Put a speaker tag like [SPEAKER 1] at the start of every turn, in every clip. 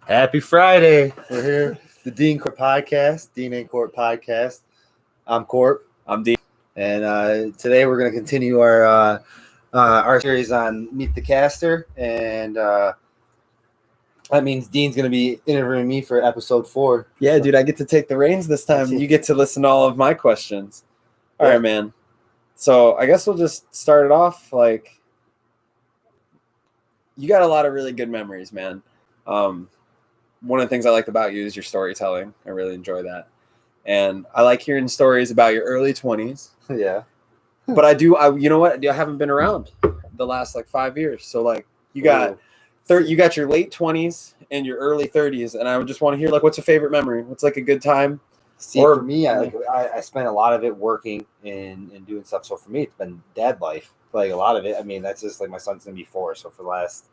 [SPEAKER 1] Happy Friday. We're here, the Dean Korp podcast, Dean and Korp podcast. I'm Korp.
[SPEAKER 2] I'm Dean.
[SPEAKER 1] And today we're going to continue our series on Meet the Caster. And that means Dean's going to be interviewing me for episode 4.
[SPEAKER 2] Yeah, dude, I get to take the reins this time. You get to listen to all of my questions. All right, man. So I guess we'll just start it off. Like, you got a lot of really good memories, man. One of the things I like about you is your storytelling. I really enjoy that. And I like hearing stories about your early 20s.
[SPEAKER 1] Yeah.
[SPEAKER 2] But you know what? I haven't been around the last 5 years. So you got your late 20s and your early 30s. And I would just want to hear what's a favorite memory? What's a good time?
[SPEAKER 1] See, for me, I spent a lot of it working and doing stuff. So for me, it's been dad life. A lot of it. I mean, that's just my son's going to be 4. So for the last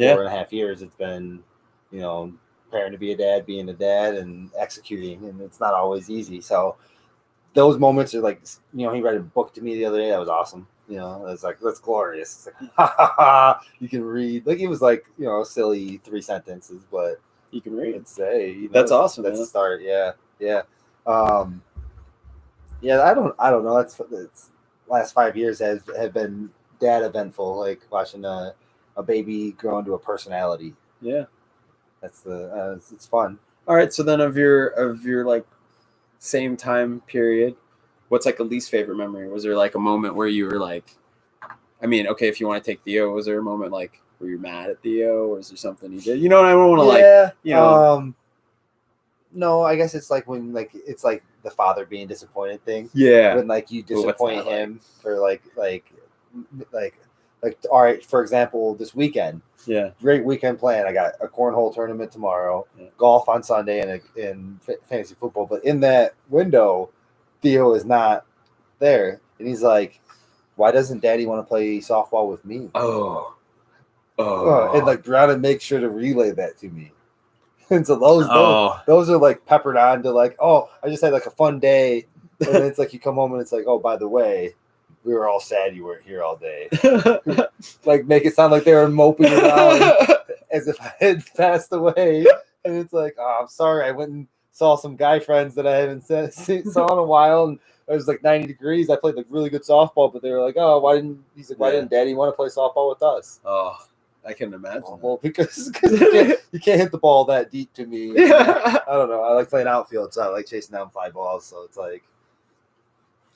[SPEAKER 1] 4.5 years, it's been, preparing to be a dad, being a dad, and executing, and it's not always easy. So those moments are he read a book to me the other day. That was awesome. It's that's glorious. It's you can read. It was silly 3 sentences, but
[SPEAKER 2] you can read.
[SPEAKER 1] It's
[SPEAKER 2] that's awesome.
[SPEAKER 1] That's a start. Yeah. I don't know. It's last 5 years have been dad eventful. Watching a baby grow into a personality.
[SPEAKER 2] Yeah.
[SPEAKER 1] That's it's fun.
[SPEAKER 2] All right. So then of your same time period, what's a least favorite memory? Was there a moment where you were okay, if you want to take Theo, was there a moment where you're mad at Theo, or is there something he did? I don't want to
[SPEAKER 1] no, I guess it's when it's the father being disappointed thing.
[SPEAKER 2] Yeah.
[SPEAKER 1] When you disappoint him for all right, for example, this weekend.
[SPEAKER 2] Yeah.
[SPEAKER 1] Great weekend plan. I got a cornhole tournament tomorrow, golf on Sunday, and fantasy football. But in that window, Theo is not there. And he's like, why doesn't Daddy want to play softball with me?
[SPEAKER 2] Oh.
[SPEAKER 1] And try to make sure to relay that to me. And so those are peppered on to I just had a fun day. And then it's you come home and it's oh, by the way, we were all sad you weren't here all day. Make it sound like they were moping around as if I had passed away. And it's oh, I'm sorry. I went and saw some guy friends that I haven't saw in a while. And it was 90 degrees. I played really good softball, but they were oh, why didn't Daddy want to play softball with us?
[SPEAKER 2] Oh, I can imagine.
[SPEAKER 1] Well, because you can't hit the ball that deep to me. I don't know. I like playing outfield, so I like chasing down fly balls. So it's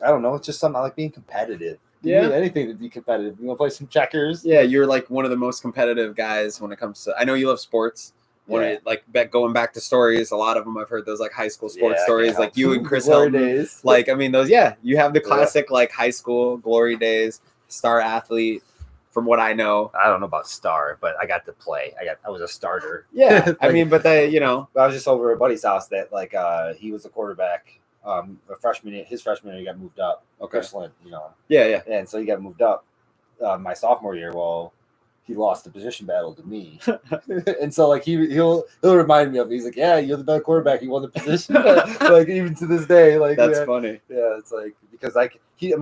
[SPEAKER 1] I don't know. It's just something I like being competitive. You need anything to be competitive. You want to play some checkers?
[SPEAKER 2] Yeah, you're one of the most competitive guys when it comes to. I know you love sports. Going back to stories, a lot of them I've heard those high school sports stories, you and Chris
[SPEAKER 1] Glory
[SPEAKER 2] Hilton.
[SPEAKER 1] Days.
[SPEAKER 2] Those. You have the classic high school glory days, star athlete. From what I know,
[SPEAKER 1] I don't know about star, but I got to play. I was a starter.
[SPEAKER 2] Yeah, I mean, but
[SPEAKER 1] I was just over at a buddy's house that he was a quarterback. His freshman year, he got moved up.
[SPEAKER 2] Okay.
[SPEAKER 1] Flint,
[SPEAKER 2] Yeah.
[SPEAKER 1] And so he got moved up my sophomore year. Well, he lost the position battle to me. And so he'll remind me of it. He's yeah, you're the better quarterback. You won the position. Even to this day,
[SPEAKER 2] that's funny.
[SPEAKER 1] Yeah, it's because he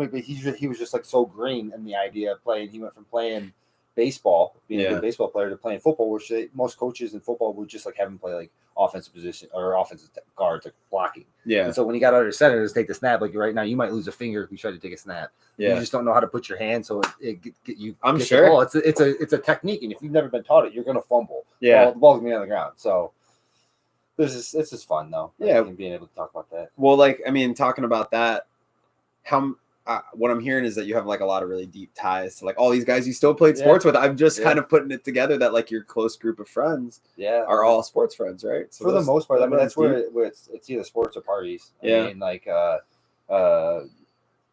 [SPEAKER 1] was just so green in the idea of playing. He went from playing baseball, being a good baseball player, to playing football, which most coaches in football would just have him play offensive position or offensive guards, blocking.
[SPEAKER 2] Yeah.
[SPEAKER 1] And so when you got under center to take the snap, right now, you might lose a finger if you try to take a snap. Yeah. You just don't know how to put your hand, so
[SPEAKER 2] I'm sure
[SPEAKER 1] it's a technique, and if you've never been taught it, you're gonna fumble.
[SPEAKER 2] Yeah.
[SPEAKER 1] The ball's gonna be on the ground. So it's just fun though.
[SPEAKER 2] Yeah.
[SPEAKER 1] Being able to talk about that.
[SPEAKER 2] Well, talking about that, what I'm hearing is that you have a lot of really deep ties to all these guys you still played sports with. I'm just kind of putting it together that your close group of friends are all sports friends, right? So
[SPEAKER 1] for the most part, I mean, that's where it's either sports or parties. I mean,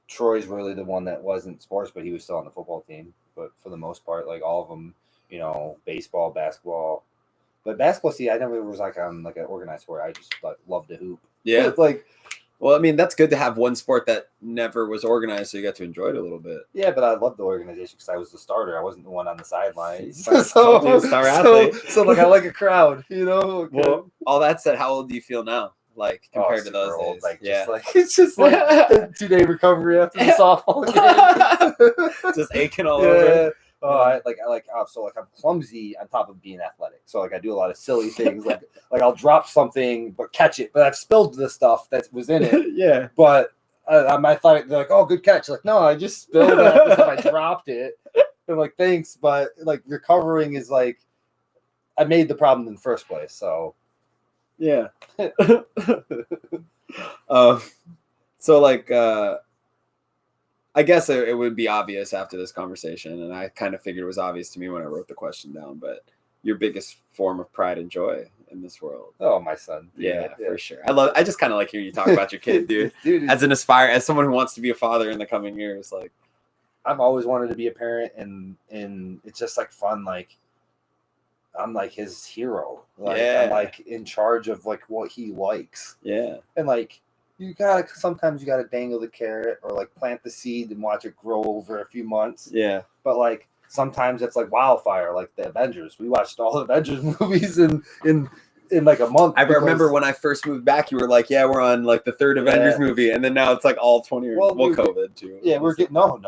[SPEAKER 1] Troy's really the one that wasn't sports, but he was still on the football team. But for the most part, all of them, baseball, basketball. But basketball, I never was on an organized sport. I just loved to hoop.
[SPEAKER 2] Yeah.
[SPEAKER 1] It's
[SPEAKER 2] well, I mean, that's good to have one sport that never was organized, so you got to enjoy it a little bit.
[SPEAKER 1] Yeah, but I loved the organization because I was the starter. I wasn't the one on the sidelines.
[SPEAKER 2] So star athlete.
[SPEAKER 1] So I like a crowd,
[SPEAKER 2] Well, all that said, how old do you feel now? Compared to those
[SPEAKER 1] old,
[SPEAKER 2] days?
[SPEAKER 1] It's just a 2-day recovery after the softball game.
[SPEAKER 2] Just aching all over.
[SPEAKER 1] Oh, I but like I'm clumsy on top of being athletic. So like I do a lot of silly things, like I'll drop something but catch it, but I've spilled the stuff that was in it.
[SPEAKER 2] Yeah.
[SPEAKER 1] But I thought they're like, oh, good catch. Like, no, I just spilled that because I dropped it. I'm like, thanks, but like recovering is like, I made the problem in the first place. So
[SPEAKER 2] yeah. So like, I guess it would be obvious after this conversation, and I kind of figured it was obvious to me when I wrote the question down, but your biggest form of pride and joy in this world.
[SPEAKER 1] Oh, my son.
[SPEAKER 2] Yeah, for sure. I just kind of like hearing you talk about your kid, dude. As someone who wants to be a father in the coming years, like
[SPEAKER 1] I've always wanted to be a parent, and it's just like fun. Like I'm like his hero. Like I'm like in charge of like what he likes.
[SPEAKER 2] Yeah.
[SPEAKER 1] And like sometimes you gotta dangle the carrot or like plant the seed and watch it grow over a few months.
[SPEAKER 2] Yeah.
[SPEAKER 1] But like sometimes it's like wildfire, like the Avengers. We watched all the Avengers movies in like a month.
[SPEAKER 2] I remember when I first moved back, you were like, "Yeah, we're on like the third Avengers movie," and then now it's like all 20 years. Well, COVID too.
[SPEAKER 1] Yeah, we're getting no.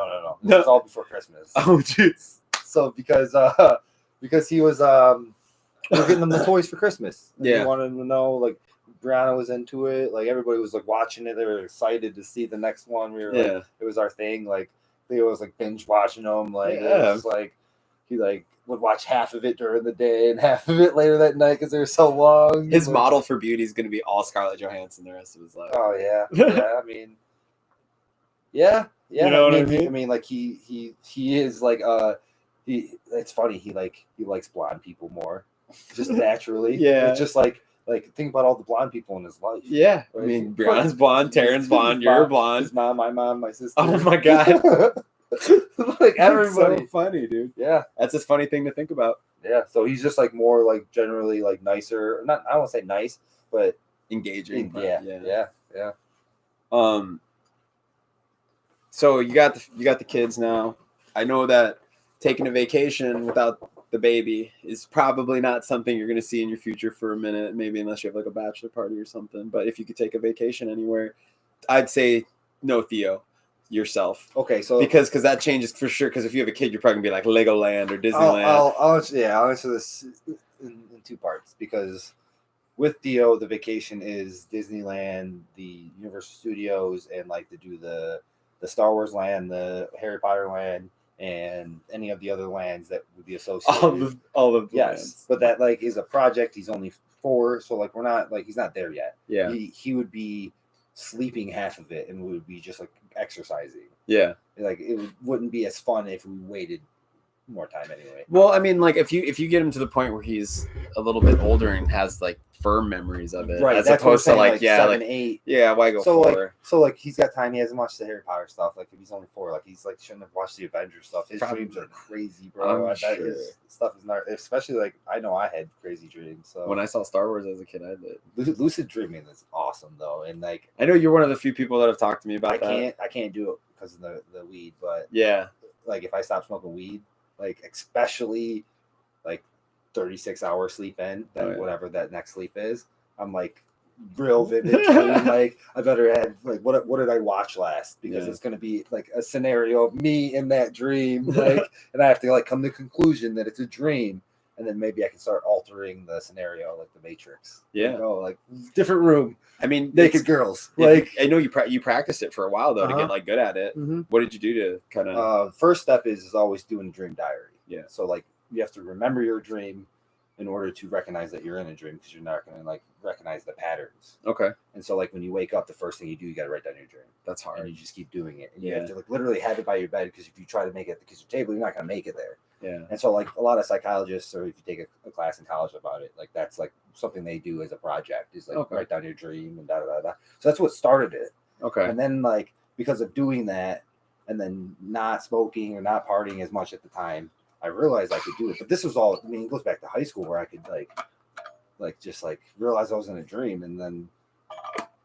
[SPEAKER 1] This was all before Christmas.
[SPEAKER 2] Oh, jeez.
[SPEAKER 1] So because he was we're getting them the toys for Christmas. And we wanted them to know like Brianna was into it. Like everybody was like watching it. They were excited to see the next one. We were like, it was our thing. Like Theo was like binge watching them. Like it was like he like would watch half of it during the day and half of it later that night because they were so long.
[SPEAKER 2] His model for beauty is going to be all Scarlett Johansson the rest of his life.
[SPEAKER 1] Oh yeah, yeah. I mean, yeah.
[SPEAKER 2] You know what I mean?
[SPEAKER 1] I mean, like he is like It's funny. He likes blonde people more, just naturally.
[SPEAKER 2] Yeah.
[SPEAKER 1] It's just like think about all the blonde people in his life.
[SPEAKER 2] Yeah. Right? I mean, Brianna's blonde, Taryn's blonde, you're blonde.
[SPEAKER 1] His mom, my mom, my sister.
[SPEAKER 2] Oh my god.
[SPEAKER 1] Like everybody.
[SPEAKER 2] That's so funny, dude.
[SPEAKER 1] Yeah.
[SPEAKER 2] That's a funny thing to think about.
[SPEAKER 1] Yeah. So he's just like more like generally like nicer. Not I won't say nice, but
[SPEAKER 2] engaging.
[SPEAKER 1] Yeah.
[SPEAKER 2] So you got the kids now. I know that taking a vacation without the baby is probably not something you're going to see in your future for a minute, maybe unless you have like a bachelor party or something. But if you could take a vacation anywhere, I'd say no Theo, yourself.
[SPEAKER 1] Okay, so
[SPEAKER 2] because that changes for sure. Because if you have a kid, you're probably gonna be like Legoland or Disneyland.
[SPEAKER 1] I'll answer this in two parts because with Theo, the vacation is Disneyland, the Universal Studios, and like to do the Star Wars land, the Harry Potter land, and any of the other lands that would be associated.
[SPEAKER 2] All of the
[SPEAKER 1] yes,
[SPEAKER 2] lands.
[SPEAKER 1] but that like is a project. He's only 4, so like we're not like he's not there yet.
[SPEAKER 2] Yeah,
[SPEAKER 1] he would be sleeping half of it and we would be just like exercising.
[SPEAKER 2] Yeah,
[SPEAKER 1] like it wouldn't be as fun if we waited more time anyway.
[SPEAKER 2] Well, I mean, like if you get him to the point where he's a little bit older and has like firm memories of it,
[SPEAKER 1] right?
[SPEAKER 2] As
[SPEAKER 1] That's
[SPEAKER 2] opposed to like
[SPEAKER 1] 7, 8.
[SPEAKER 2] Yeah, why go
[SPEAKER 1] so
[SPEAKER 2] 4?
[SPEAKER 1] Like he's got time. He hasn't watched the Harry Potter stuff. Like if he's only 4, like he's like shouldn't have watched the Avengers stuff. His dreams are crazy, bro. His stuff is not, especially like I know I had crazy dreams. So
[SPEAKER 2] when I saw Star Wars as a kid, I did.
[SPEAKER 1] Lucid dreaming is awesome though, and like
[SPEAKER 2] I know you're one of the few people that have talked to me about that.
[SPEAKER 1] I can't do it because of the weed, but
[SPEAKER 2] yeah,
[SPEAKER 1] like if I stop smoking weed, like especially like 36-hour sleep in, then whatever that next sleep is, I'm like real vivid. Like I better add like what did I watch last, because it's gonna be like a scenario of me in that dream, like and I have to like come to the conclusion that it's a dream, and then maybe I can start altering the scenario like the Matrix.
[SPEAKER 2] Yeah,
[SPEAKER 1] you know, like different room.
[SPEAKER 2] I mean,
[SPEAKER 1] naked girls. Like
[SPEAKER 2] I know you practiced it for a while though to get like good at it. Mm-hmm. What did you do to kind of?
[SPEAKER 1] First step is always doing a dream diary.
[SPEAKER 2] Yeah.
[SPEAKER 1] So like you have to remember your dream in order to recognize that you're in a dream, because you're not going to like recognize the patterns.
[SPEAKER 2] Okay.
[SPEAKER 1] And so like when you wake up, the first thing you do, you got to write down your dream.
[SPEAKER 2] That's hard.
[SPEAKER 1] And you just keep doing it. And you have to like literally have it by your bed, because if you try to make it at the kitchen table, you're not going to make it there.
[SPEAKER 2] Yeah.
[SPEAKER 1] And so like a lot of psychologists, or if you take a class in college about it, like that's like something they do as a project is like write down your dream and da da da da. So that's what started it.
[SPEAKER 2] Okay.
[SPEAKER 1] And then like because of doing that and then not smoking or not partying as much at the time, I realized I could do it. But this was all, I mean, it goes back to high school where I could like just like realize I was in a dream, and then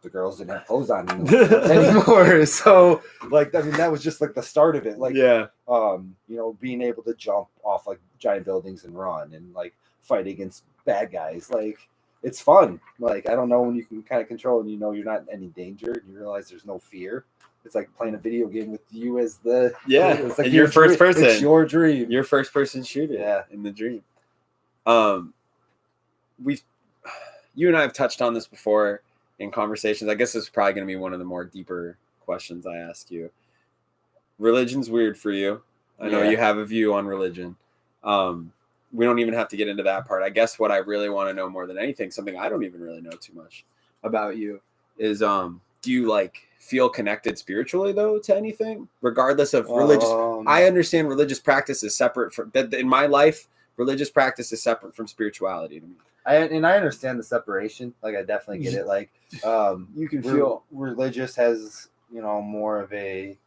[SPEAKER 1] the girls didn't have clothes on anymore. So like, I mean, that was just like the start of it. Like, you know, being able to jump off like giant buildings and run and like fight against bad guys. Like, it's fun. Like, I don't know, when you can kind of control and you know you're not in any danger and you realize there's no fear. it's like playing a video game with you as the
[SPEAKER 2] it's
[SPEAKER 1] like
[SPEAKER 2] your first person.
[SPEAKER 1] It's your dream.
[SPEAKER 2] Your first person shooter in the dream. You and I have touched on this before in conversations. I guess this is probably going to be one of the more deeper questions I ask you. Religion's weird for you. I know you have a view on religion. We don't even have to get into that part. I guess what I really want to know more than anything, something I don't even really know too much about you, is do you like feel connected spiritually though to anything, regardless of religious? I understand religious practice is separate from that. In my life, religious practice is separate from spirituality to me.
[SPEAKER 1] I understand the separation. Like I definitely get it. Like
[SPEAKER 2] you can feel
[SPEAKER 1] religious has more of a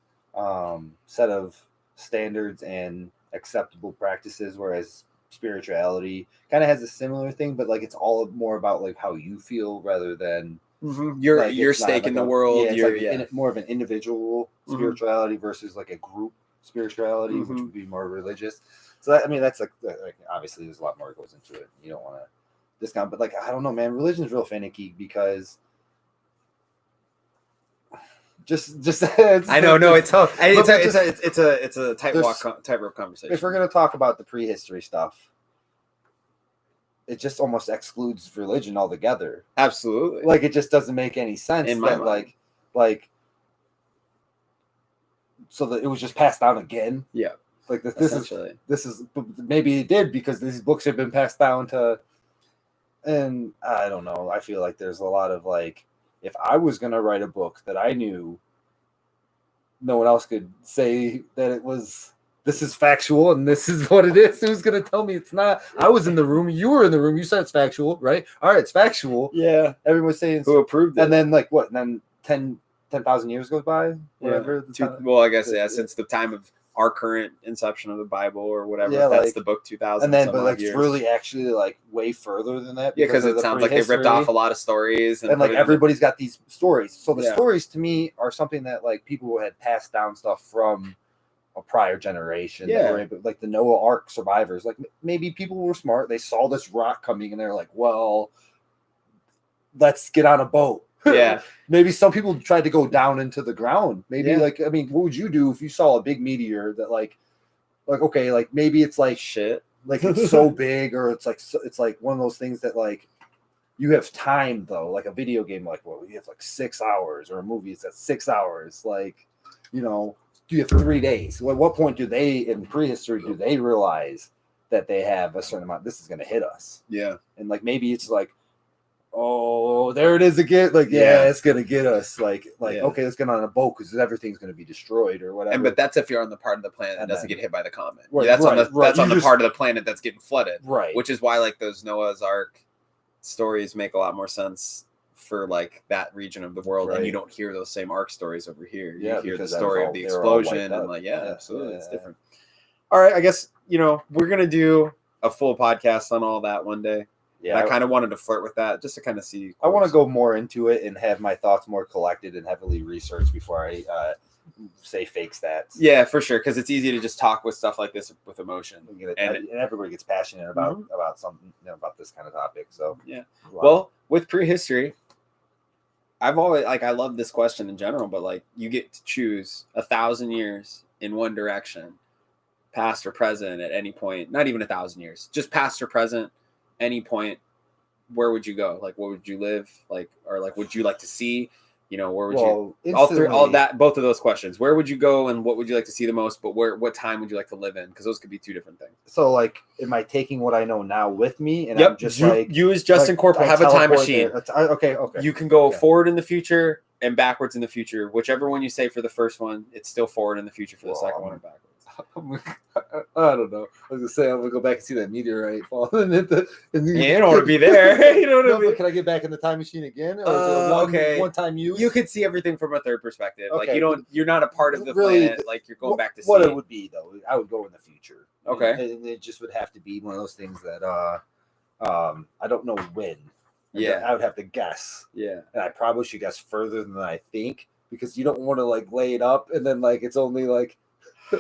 [SPEAKER 1] set of standards and acceptable practices, whereas spirituality kind of has a similar thing, but like it's all more about like how you feel rather than
[SPEAKER 2] your stake in the world.
[SPEAKER 1] More of an individual spirituality versus like a group spirituality, which would be more religious. So that's like obviously there's a lot more that goes into it. You don't want to discount, but like I don't know, man. Religion's real finicky because just I know, no, it's tough.
[SPEAKER 2] It's a tightrope conversation.
[SPEAKER 1] If we're gonna talk about the prehistory stuff, it just almost excludes religion altogether.
[SPEAKER 2] Absolutely,
[SPEAKER 1] like it just doesn't make any sense in my mind. Like so that it was just passed down again.
[SPEAKER 2] Yeah,
[SPEAKER 1] like this is maybe it did because these books have been passed down to, and I don't know. I feel like there's a lot of like. If I was going to write a book that I knew no one else could say that this is factual and this is what it is, who's going to tell me it's not? I was in the room. You were in the room. You said it's factual, right? All right, it's factual.
[SPEAKER 2] Yeah.
[SPEAKER 1] Everyone's saying
[SPEAKER 2] who approved it.
[SPEAKER 1] And then like what? And then 10,000 years goes by? Whatever.
[SPEAKER 2] Well, I guess, since the time of our current inception of the Bible or whatever, that's the book 2000.
[SPEAKER 1] And then, but like it's really actually like way further than that.
[SPEAKER 2] Because it sounds like they've ripped off a lot of stories, and
[SPEAKER 1] like everybody's got these stories. So the stories to me are something that like people had passed down stuff from a prior generation. Like the Noah Ark survivors. Like maybe people were smart. They saw this rock coming, and they're like, "Well, let's get on a boat."
[SPEAKER 2] Yeah.
[SPEAKER 1] Maybe some people tried to go down into the ground. Maybe what would you do if you saw a big meteor that like okay, like maybe it's like
[SPEAKER 2] shit,
[SPEAKER 1] like it's so big, or it's like one of those things that like you have time though, like a video game, like you have like 6 hours, or a movie is at 6 hours, like do you have 3 days? At what point do they in prehistory realize that they have a certain amount? This is going to hit us.
[SPEAKER 2] Yeah,
[SPEAKER 1] and like maybe it's like. Oh, there it is again. Like, it's gonna get us. Like, okay, let's get on a boat because everything's gonna be destroyed or whatever.
[SPEAKER 2] But that's if you're on the part of the planet that doesn't get hit by the comet. Right, that's on the part of the planet that's getting flooded.
[SPEAKER 1] Right.
[SPEAKER 2] Which is why like those Noah's Ark stories make a lot more sense for like that region of the world, and you don't hear those same Ark stories over here. You hear the story of the explosion and like, absolutely, it's different. All right, I guess we're gonna do a full podcast on all that one day. Yeah, I kind of wanted to flirt with that just to kind of see.
[SPEAKER 1] I want to go more into it and have my thoughts more collected and heavily researched before I say fake stats.
[SPEAKER 2] Yeah, for sure, because it's easy to just talk with stuff like this with emotion,
[SPEAKER 1] and everybody gets passionate about something about this kind of topic. So
[SPEAKER 2] well, with prehistory, I've always I love this question in general, but like you get to choose 1,000 years in one direction, past or present at any point. Not even 1,000 years, just past or present. Any point, where would you go? Like, what would you live? Like, or like, would you like to see? Where would you? Both of those questions. Where would you go, and what would you like to see the most? But what time would you like to live in? Because those could be two different things.
[SPEAKER 1] So, like, am I taking what I know now with me? And I'm just
[SPEAKER 2] you as Justin Korp have a time machine.
[SPEAKER 1] Okay.
[SPEAKER 2] You can go forward in the future and backwards in the future. Whichever one you say for the first one, it's still forward in the future for the second one and backwards.
[SPEAKER 1] I don't know. I was gonna say I'm gonna go back and see that meteorite falling. You
[SPEAKER 2] don't want to be there. You know what I mean?
[SPEAKER 1] Can I get back in the time machine again? Or one time use?
[SPEAKER 2] You could see everything from a third perspective. Okay. Like you're not a part of the planet. Like you're going back to see
[SPEAKER 1] what it would be though. I would go in the future.
[SPEAKER 2] Okay.
[SPEAKER 1] And it just would have to be one of those things that I don't know when. I would have to guess.
[SPEAKER 2] Yeah.
[SPEAKER 1] And I probably should guess further than I think, because you don't want to like lay it up and then like it's only like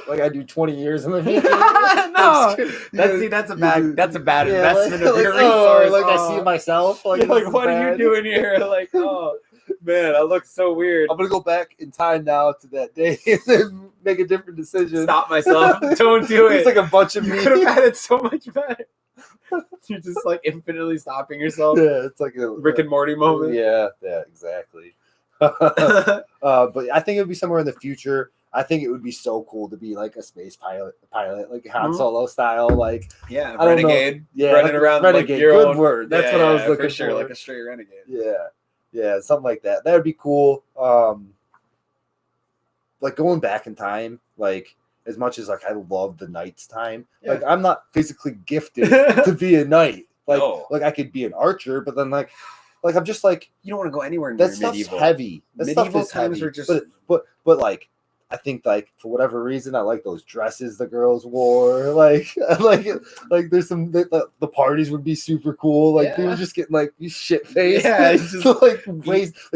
[SPEAKER 1] I do 20 years in the future.
[SPEAKER 2] No, that's a bad investment of your resource.
[SPEAKER 1] I see myself.
[SPEAKER 2] Like what are you doing here? Like, Man, I look so weird.
[SPEAKER 1] I'm gonna go back in time now to that day and make a different decision.
[SPEAKER 2] Stop myself. Don't do it.
[SPEAKER 1] It's like a bunch of
[SPEAKER 2] You
[SPEAKER 1] me.
[SPEAKER 2] could have had it so much better. You're just like infinitely stopping yourself.
[SPEAKER 1] Yeah, it's like a
[SPEAKER 2] Rick and Morty moment.
[SPEAKER 1] Yeah, exactly. But I think it would be somewhere in the future. I think it would be so cool to be like a space pilot like Han Solo style, like
[SPEAKER 2] renegade.
[SPEAKER 1] Yeah,
[SPEAKER 2] running
[SPEAKER 1] like
[SPEAKER 2] around
[SPEAKER 1] renegade.
[SPEAKER 2] like your
[SPEAKER 1] Good
[SPEAKER 2] own
[SPEAKER 1] word. That's what I was looking
[SPEAKER 2] for. Sure,
[SPEAKER 1] for.
[SPEAKER 2] like a straight renegade.
[SPEAKER 1] Yeah, something like that. That would be cool. Like going back in time, like as much as like I love the knight's time, like I'm not physically gifted to be a knight. Like I could be an archer, but then like I'm just like,
[SPEAKER 2] you don't want to go anywhere near
[SPEAKER 1] that stuff's
[SPEAKER 2] medieval.
[SPEAKER 1] heavy. That
[SPEAKER 2] Medieval
[SPEAKER 1] stuff is
[SPEAKER 2] times
[SPEAKER 1] heavy.
[SPEAKER 2] were just
[SPEAKER 1] but like I think like for whatever reason I like those dresses the girls wore. Like there's some the parties would be super cool. Like people just getting like shit faced.
[SPEAKER 2] Yeah, it's just
[SPEAKER 1] like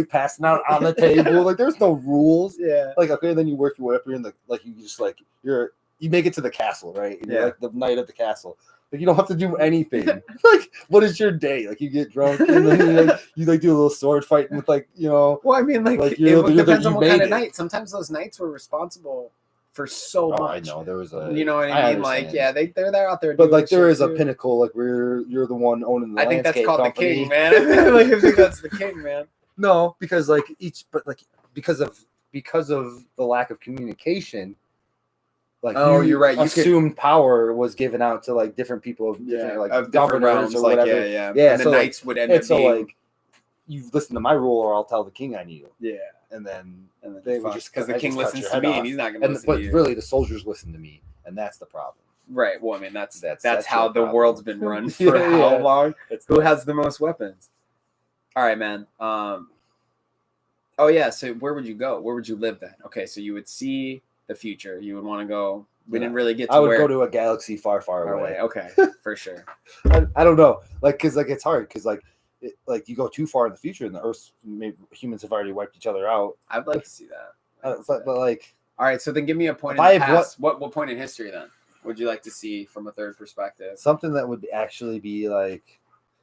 [SPEAKER 1] passing out on the table. Like there's no rules.
[SPEAKER 2] Yeah.
[SPEAKER 1] Like okay, then you work your way up here and you just like you make it to the castle, right? And you're like the knight of the castle. Like you don't have to do anything. Like what is your day? Like you get drunk and then you do a little sword fighting with
[SPEAKER 2] Well, I mean, it depends on what kind of knight. Sometimes those knights were responsible for so much.
[SPEAKER 1] I know there was a.
[SPEAKER 2] You know what I mean?
[SPEAKER 1] Understand.
[SPEAKER 2] Like they're out there.
[SPEAKER 1] But like there is a pinnacle, like where you're the one owning the.
[SPEAKER 2] I think that's called
[SPEAKER 1] company.
[SPEAKER 2] The king, man. I think that's the king, man.
[SPEAKER 1] No, because because of the lack of communication. Like
[SPEAKER 2] you're right. You
[SPEAKER 1] assumed power was given out to like different people of different
[SPEAKER 2] of
[SPEAKER 1] governors
[SPEAKER 2] realms,
[SPEAKER 1] or whatever.
[SPEAKER 2] Yeah.
[SPEAKER 1] And
[SPEAKER 2] the
[SPEAKER 1] so,
[SPEAKER 2] knights would end up being
[SPEAKER 1] like you've listened to my rule, or I'll tell the king I need you.
[SPEAKER 2] Yeah,
[SPEAKER 1] and then
[SPEAKER 2] they would just because the king listens to me, and he's not going to listen to you.
[SPEAKER 1] But really, the soldiers listen to me, and that's the problem.
[SPEAKER 2] Right. Well, I mean, that's how the world's been run for
[SPEAKER 1] how
[SPEAKER 2] long. Who has the most weapons? All right, man. Oh yeah. So where would you go? Where would you live then? Okay, so you would see the future. You would want to go. We didn't really get to
[SPEAKER 1] I would go to a galaxy far, far away.
[SPEAKER 2] Okay, for sure.
[SPEAKER 1] I don't know. Like, because like it's hard. Because like you go too far in the future, and the Earth, maybe humans have already wiped each other out.
[SPEAKER 2] I'd like to see that.
[SPEAKER 1] But like,
[SPEAKER 2] all right. So then, give me a point in the past. What point in history then would you like to see from a third perspective?
[SPEAKER 1] Something that would actually be like,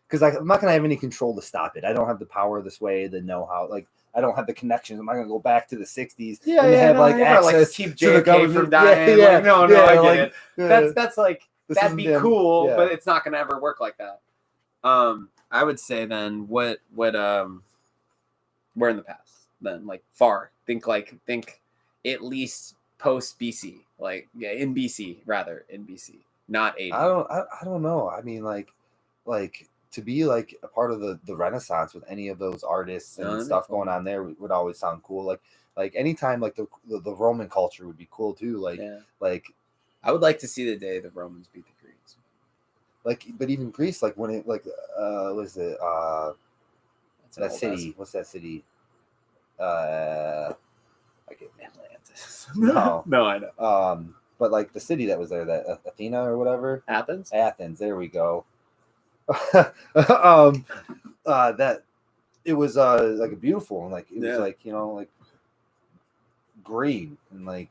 [SPEAKER 1] because I'm not gonna have any control to stop it. I don't have the power this way, the know-how. Like, I don't have the connections. I'm not gonna go back to the '60s and have access
[SPEAKER 2] keep
[SPEAKER 1] to the
[SPEAKER 2] JFK
[SPEAKER 1] government
[SPEAKER 2] from dying. I get it. That's like that'd be cool, but it's not gonna ever work like that. I would say then we're in the past then, like far. Think at least post BC, in BC rather, in BC, not 80.
[SPEAKER 1] I don't know. I mean like to be like a part of the Renaissance with any of those artists and stuff going on there would always sound cool. Like anytime like the Roman culture would be cool too. Like
[SPEAKER 2] I would like to see the day the Romans beat the Greeks.
[SPEAKER 1] Like, but even Greece, like when it was it that city? What's that city? I get
[SPEAKER 2] Atlantis. No, I know.
[SPEAKER 1] But like the city that was there, that Athena or whatever.
[SPEAKER 2] Athens. There
[SPEAKER 1] we go. That it was like beautiful and like it was like like green and like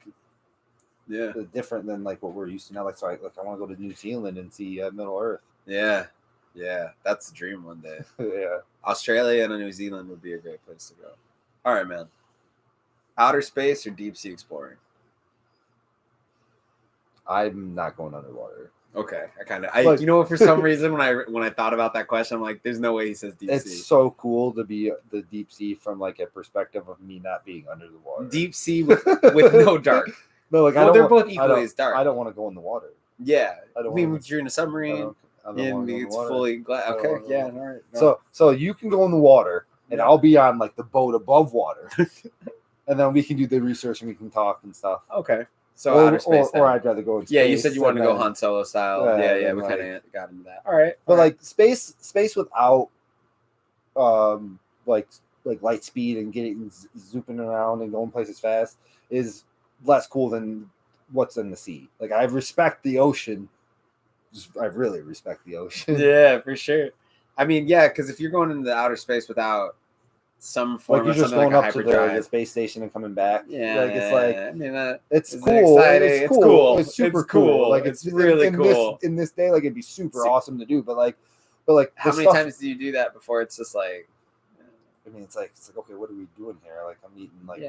[SPEAKER 1] different than like what we're used to now. Like so I want to go to New Zealand and see Middle Earth.
[SPEAKER 2] Yeah, that's the dream one day.
[SPEAKER 1] Yeah,
[SPEAKER 2] Australia and New Zealand would be a great place to go. All right, man. Outer space or deep sea exploring?
[SPEAKER 1] I'm not going underwater.
[SPEAKER 2] Okay, for some reason when I thought about that question, I'm like, there's no way he says deep sea.
[SPEAKER 1] It's so cool to be the deep sea from like a perspective of me not being under the water.
[SPEAKER 2] Deep sea with no dark.
[SPEAKER 1] No, like
[SPEAKER 2] they're both equally as dark.
[SPEAKER 1] I don't want to go in the water.
[SPEAKER 2] Yeah, you're in a submarine and it's fully glass. Okay, yeah, all right.
[SPEAKER 1] No. So you can go in the water, and I'll be on like the boat above water, and then we can do the research and we can talk and stuff.
[SPEAKER 2] Okay. So outer space,
[SPEAKER 1] or I'd rather go in space.
[SPEAKER 2] Yeah, you said you wanted to go Han Solo style. Yeah, we kind of got into that. All right,
[SPEAKER 1] but like space without, like light speed and getting zooping around and going places fast is less cool than what's in the sea. Like I respect the ocean. I really respect the ocean.
[SPEAKER 2] Yeah, for sure. I mean, yeah, because if you're going into the outer space without some form of something like a hyperdrive,
[SPEAKER 1] the space station and coming back.
[SPEAKER 2] Yeah,
[SPEAKER 1] like it's like
[SPEAKER 2] I mean
[SPEAKER 1] it's cool.
[SPEAKER 2] Exciting. It's cool.
[SPEAKER 1] It's super cool. Like
[SPEAKER 2] it's really cool.
[SPEAKER 1] In this day, like it'd be super awesome to do. But like
[SPEAKER 2] how many times do you do that before it's just like?
[SPEAKER 1] I mean, it's like okay, what are we doing here? Like I'm eating like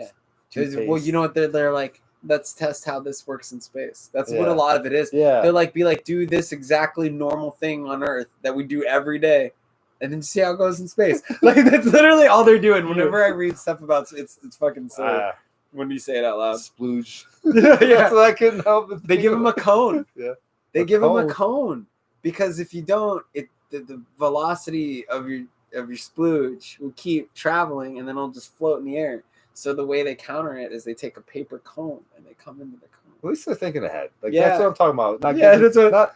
[SPEAKER 2] toothpaste. Well, you know what they're like. Let's test how this works in space. That's what a
[SPEAKER 1] Yeah.
[SPEAKER 2] lot of it is.
[SPEAKER 1] Yeah.
[SPEAKER 2] They're like, do this exactly normal thing on Earth that we do every day, and then see how it goes in space. Like that's literally all they're doing. Whenever I read stuff about it's fucking silly when you say it out loud.
[SPEAKER 1] Splooge.
[SPEAKER 2] Yeah.
[SPEAKER 1] That's what I couldn't help but
[SPEAKER 2] They give him a cone.
[SPEAKER 1] Yeah.
[SPEAKER 2] They give him a cone because if you don't, the velocity of your splooge will keep traveling and then it'll just float in the air. So the way they counter it is they take a paper cone and they come into the cone.
[SPEAKER 1] At least they're thinking ahead. Like that's what I'm talking about.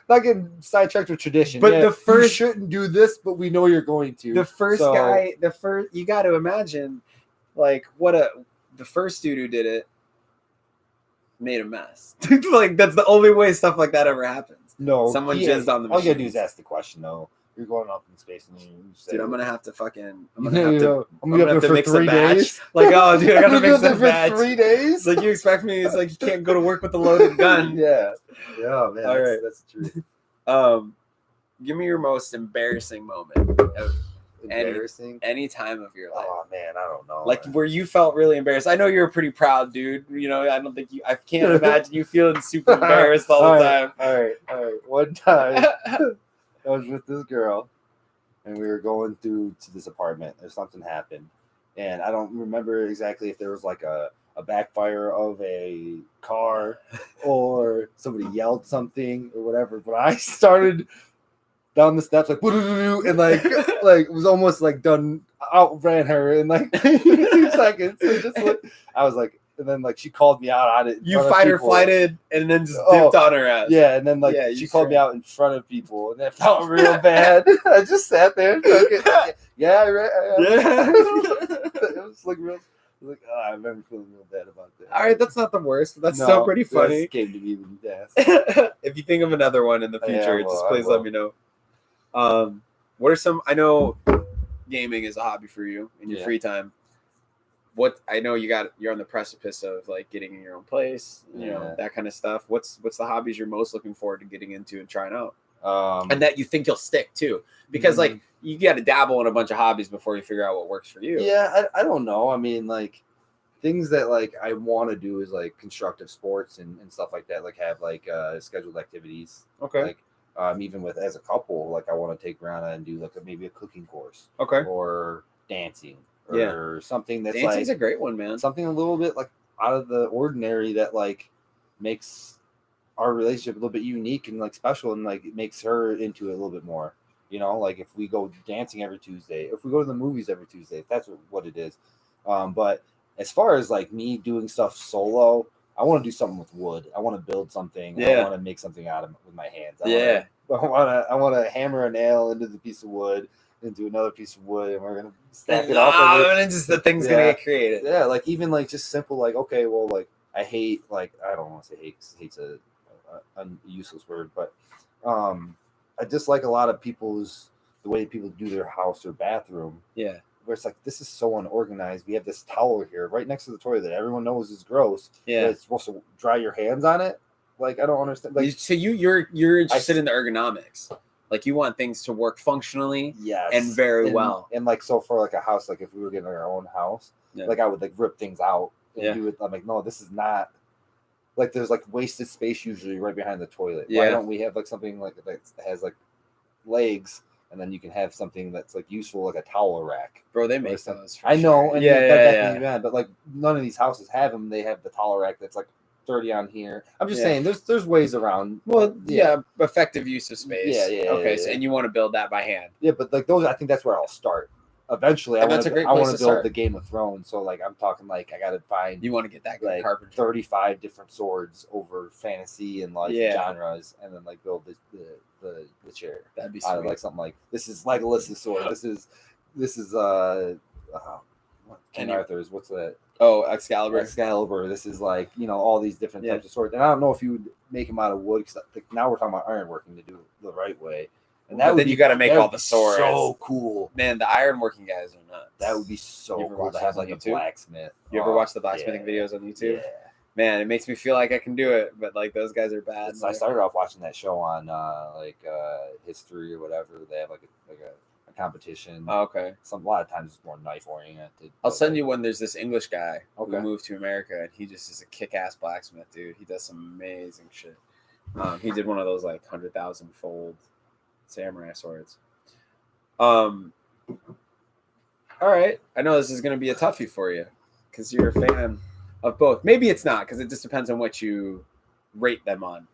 [SPEAKER 1] Not getting sidetracked with tradition.
[SPEAKER 2] But the first
[SPEAKER 1] you shouldn't do this, but we know you're going to.
[SPEAKER 2] The first you got to imagine, like the first dude who did it made a mess. Like that's the only way stuff like that ever happens.
[SPEAKER 1] No,
[SPEAKER 2] someone jizzed on the machine.
[SPEAKER 1] All you gotta do is ask the question, though. You're going up in space, and you say,
[SPEAKER 2] dude, I'm gonna have to
[SPEAKER 1] mix 3 days.
[SPEAKER 2] Like, oh, dude, I gotta mix the batch.
[SPEAKER 1] 3 days.
[SPEAKER 2] It's like you expect me. It's like you can't go to work with a loaded gun.
[SPEAKER 1] Yeah, man.
[SPEAKER 2] All right,
[SPEAKER 1] that's true.
[SPEAKER 2] Give me your most embarrassing moment.
[SPEAKER 1] Embarrassing?
[SPEAKER 2] Any time of your life.
[SPEAKER 1] Oh man, I don't know.
[SPEAKER 2] Like where you felt really embarrassed. I know you're a pretty proud dude. You know, I can't imagine you feeling super embarrassed all the time.
[SPEAKER 1] All right. One time I was with this girl and we were going to this apartment. There's something happened. And I don't remember exactly if there was like a backfire of a car or somebody yelled something or whatever. But I started down the steps like and like it was almost like done, outran her in like 2 seconds. I was like, and then like she called me out on it.
[SPEAKER 2] You fight or flighted and then just dipped on her ass.
[SPEAKER 1] Yeah, and then like she called me out in front of people, and that felt real bad. I just sat there and took it. Yeah. It was like real. Like, I remember feeling real bad about that.
[SPEAKER 2] All right, that's not the worst, but that's still pretty funny.
[SPEAKER 1] Came to me with death.
[SPEAKER 2] If you think of another one in the future, just please let me know. What are some? I know gaming is a hobby for you in your free time. What I know you're on the precipice of like getting in your own place, you know, that kind of stuff. What's the hobbies you're most looking forward to getting into and trying out? And that you think you'll stick to, because like you got to dabble in a bunch of hobbies before you figure out what works for you.
[SPEAKER 1] Yeah, I don't know. I mean, like things that like I want to do is like constructive sports and stuff like that. Like have like scheduled activities.
[SPEAKER 2] Okay.
[SPEAKER 1] Like even with as a couple, like I want to take Brianna and do like maybe a cooking course.
[SPEAKER 2] Okay.
[SPEAKER 1] Or dancing. Or something that's
[SPEAKER 2] dancing's
[SPEAKER 1] like
[SPEAKER 2] a great one, man.
[SPEAKER 1] Something a little bit like out of the ordinary that like makes our relationship a little bit unique and like special, and like it makes her into it a little bit more. You know, like if we go dancing every Tuesday, if we go to the movies every Tuesday, if that's what it is. But as far as like me doing stuff solo, I want to do something with wood. I want to build something.
[SPEAKER 2] Yeah.
[SPEAKER 1] I want to make something out of it with my hands. I want to hammer a nail into the piece of wood, into another piece of wood, and we're gonna stack it up.
[SPEAKER 2] And just the thing's gonna get created.
[SPEAKER 1] Yeah, like even like just simple, like okay, well, like I hate, like I don't want to say hate, 'cause hate's a useless word, but I dislike a lot of the way people do their house or bathroom.
[SPEAKER 2] Yeah,
[SPEAKER 1] where it's like, this is so unorganized. We have this towel here right next to the toilet that everyone knows is gross.
[SPEAKER 2] Yeah,
[SPEAKER 1] it's supposed to dry your hands on it. Like I don't understand. Like,
[SPEAKER 2] so you're interested in the ergonomics. Like you want things to work functionally,
[SPEAKER 1] yes,
[SPEAKER 2] and very well.
[SPEAKER 1] And like so for like a house, like if we were getting our own house, like I would like rip things out and do it. I'm like, no, this is not. Like there's like wasted space usually right behind the toilet.
[SPEAKER 2] Yeah.
[SPEAKER 1] Why don't we have like something like that has like legs, and then you can have something that's like useful, like a towel rack.
[SPEAKER 2] Bro, they make those.
[SPEAKER 1] I know,
[SPEAKER 2] sure.
[SPEAKER 1] and
[SPEAKER 2] yeah.
[SPEAKER 1] But like none of these houses have them. They have the towel rack that's like dirty on here. I'm just saying, there's ways around.
[SPEAKER 2] Well, effective use of space. Yeah. Okay, so and you want to build that by hand.
[SPEAKER 1] Yeah, but like those, I think that's where I'll start. Eventually, I want to build the Game of Thrones. So like I'm talking like I got to find.
[SPEAKER 2] You want to get that
[SPEAKER 1] like
[SPEAKER 2] carpentry.
[SPEAKER 1] 35 different swords over fantasy and like genres, and then like build the chair.
[SPEAKER 2] That'd be sweet.
[SPEAKER 1] Like something like this is Legolas's sword. This is King Arthur's. What's that?
[SPEAKER 2] Oh, Excalibur.
[SPEAKER 1] This is like, you know, all these different types of swords. And I don't know if you would make them out of wood, because now we're talking about ironworking to do it the right way. And then you got to make all the swords. So cool,
[SPEAKER 2] man! The ironworking guys are nuts.
[SPEAKER 1] That would be so cool to have like a blacksmith.
[SPEAKER 2] You ever watch the blacksmithing videos on YouTube? Yeah. Man, it makes me feel like I can do it, but like those guys are bad.
[SPEAKER 1] I started off watching that show on history or whatever. They have like a competition.
[SPEAKER 2] Oh, okay.
[SPEAKER 1] A lot of times it's more knife oriented.
[SPEAKER 2] I'll send you one. There's this English guy
[SPEAKER 1] Okay.
[SPEAKER 2] who moved to America, and he just is a kick-ass blacksmith, dude. He does some amazing shit. He did one of those like 100,000 fold samurai swords. All right. I know this is going to be a toughie for you because you're a fan of both. Maybe it's not because it just depends on what you rate them on.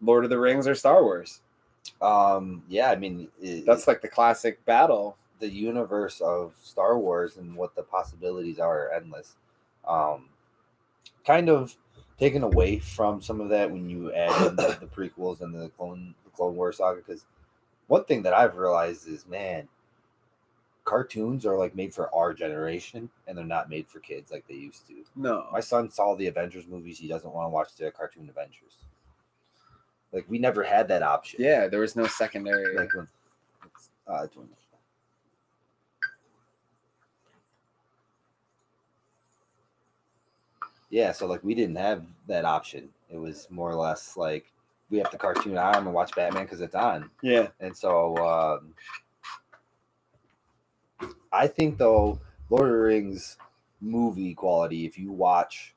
[SPEAKER 2] Lord of the Rings or Star Wars?
[SPEAKER 1] Yeah, I mean,
[SPEAKER 2] that's like the classic battle.
[SPEAKER 1] The universe of Star Wars and what the possibilities are endless. Kind of taken away from some of that when you add in the prequels and the Clone Wars saga. Because one thing that I've realized is, man, cartoons are like made for our generation, and they're not made for kids like they used to.
[SPEAKER 2] No,
[SPEAKER 1] my son saw the Avengers movies. He doesn't want to watch the cartoon Avengers. Like, we never had that option.
[SPEAKER 2] Yeah, there was no secondary.
[SPEAKER 1] Like when, yeah, so like we didn't have that option. It was more or less like we have the cartoon on and watch Batman because it's on.
[SPEAKER 2] Yeah.
[SPEAKER 1] And so I think, though, Lord of the Rings movie quality, if you watch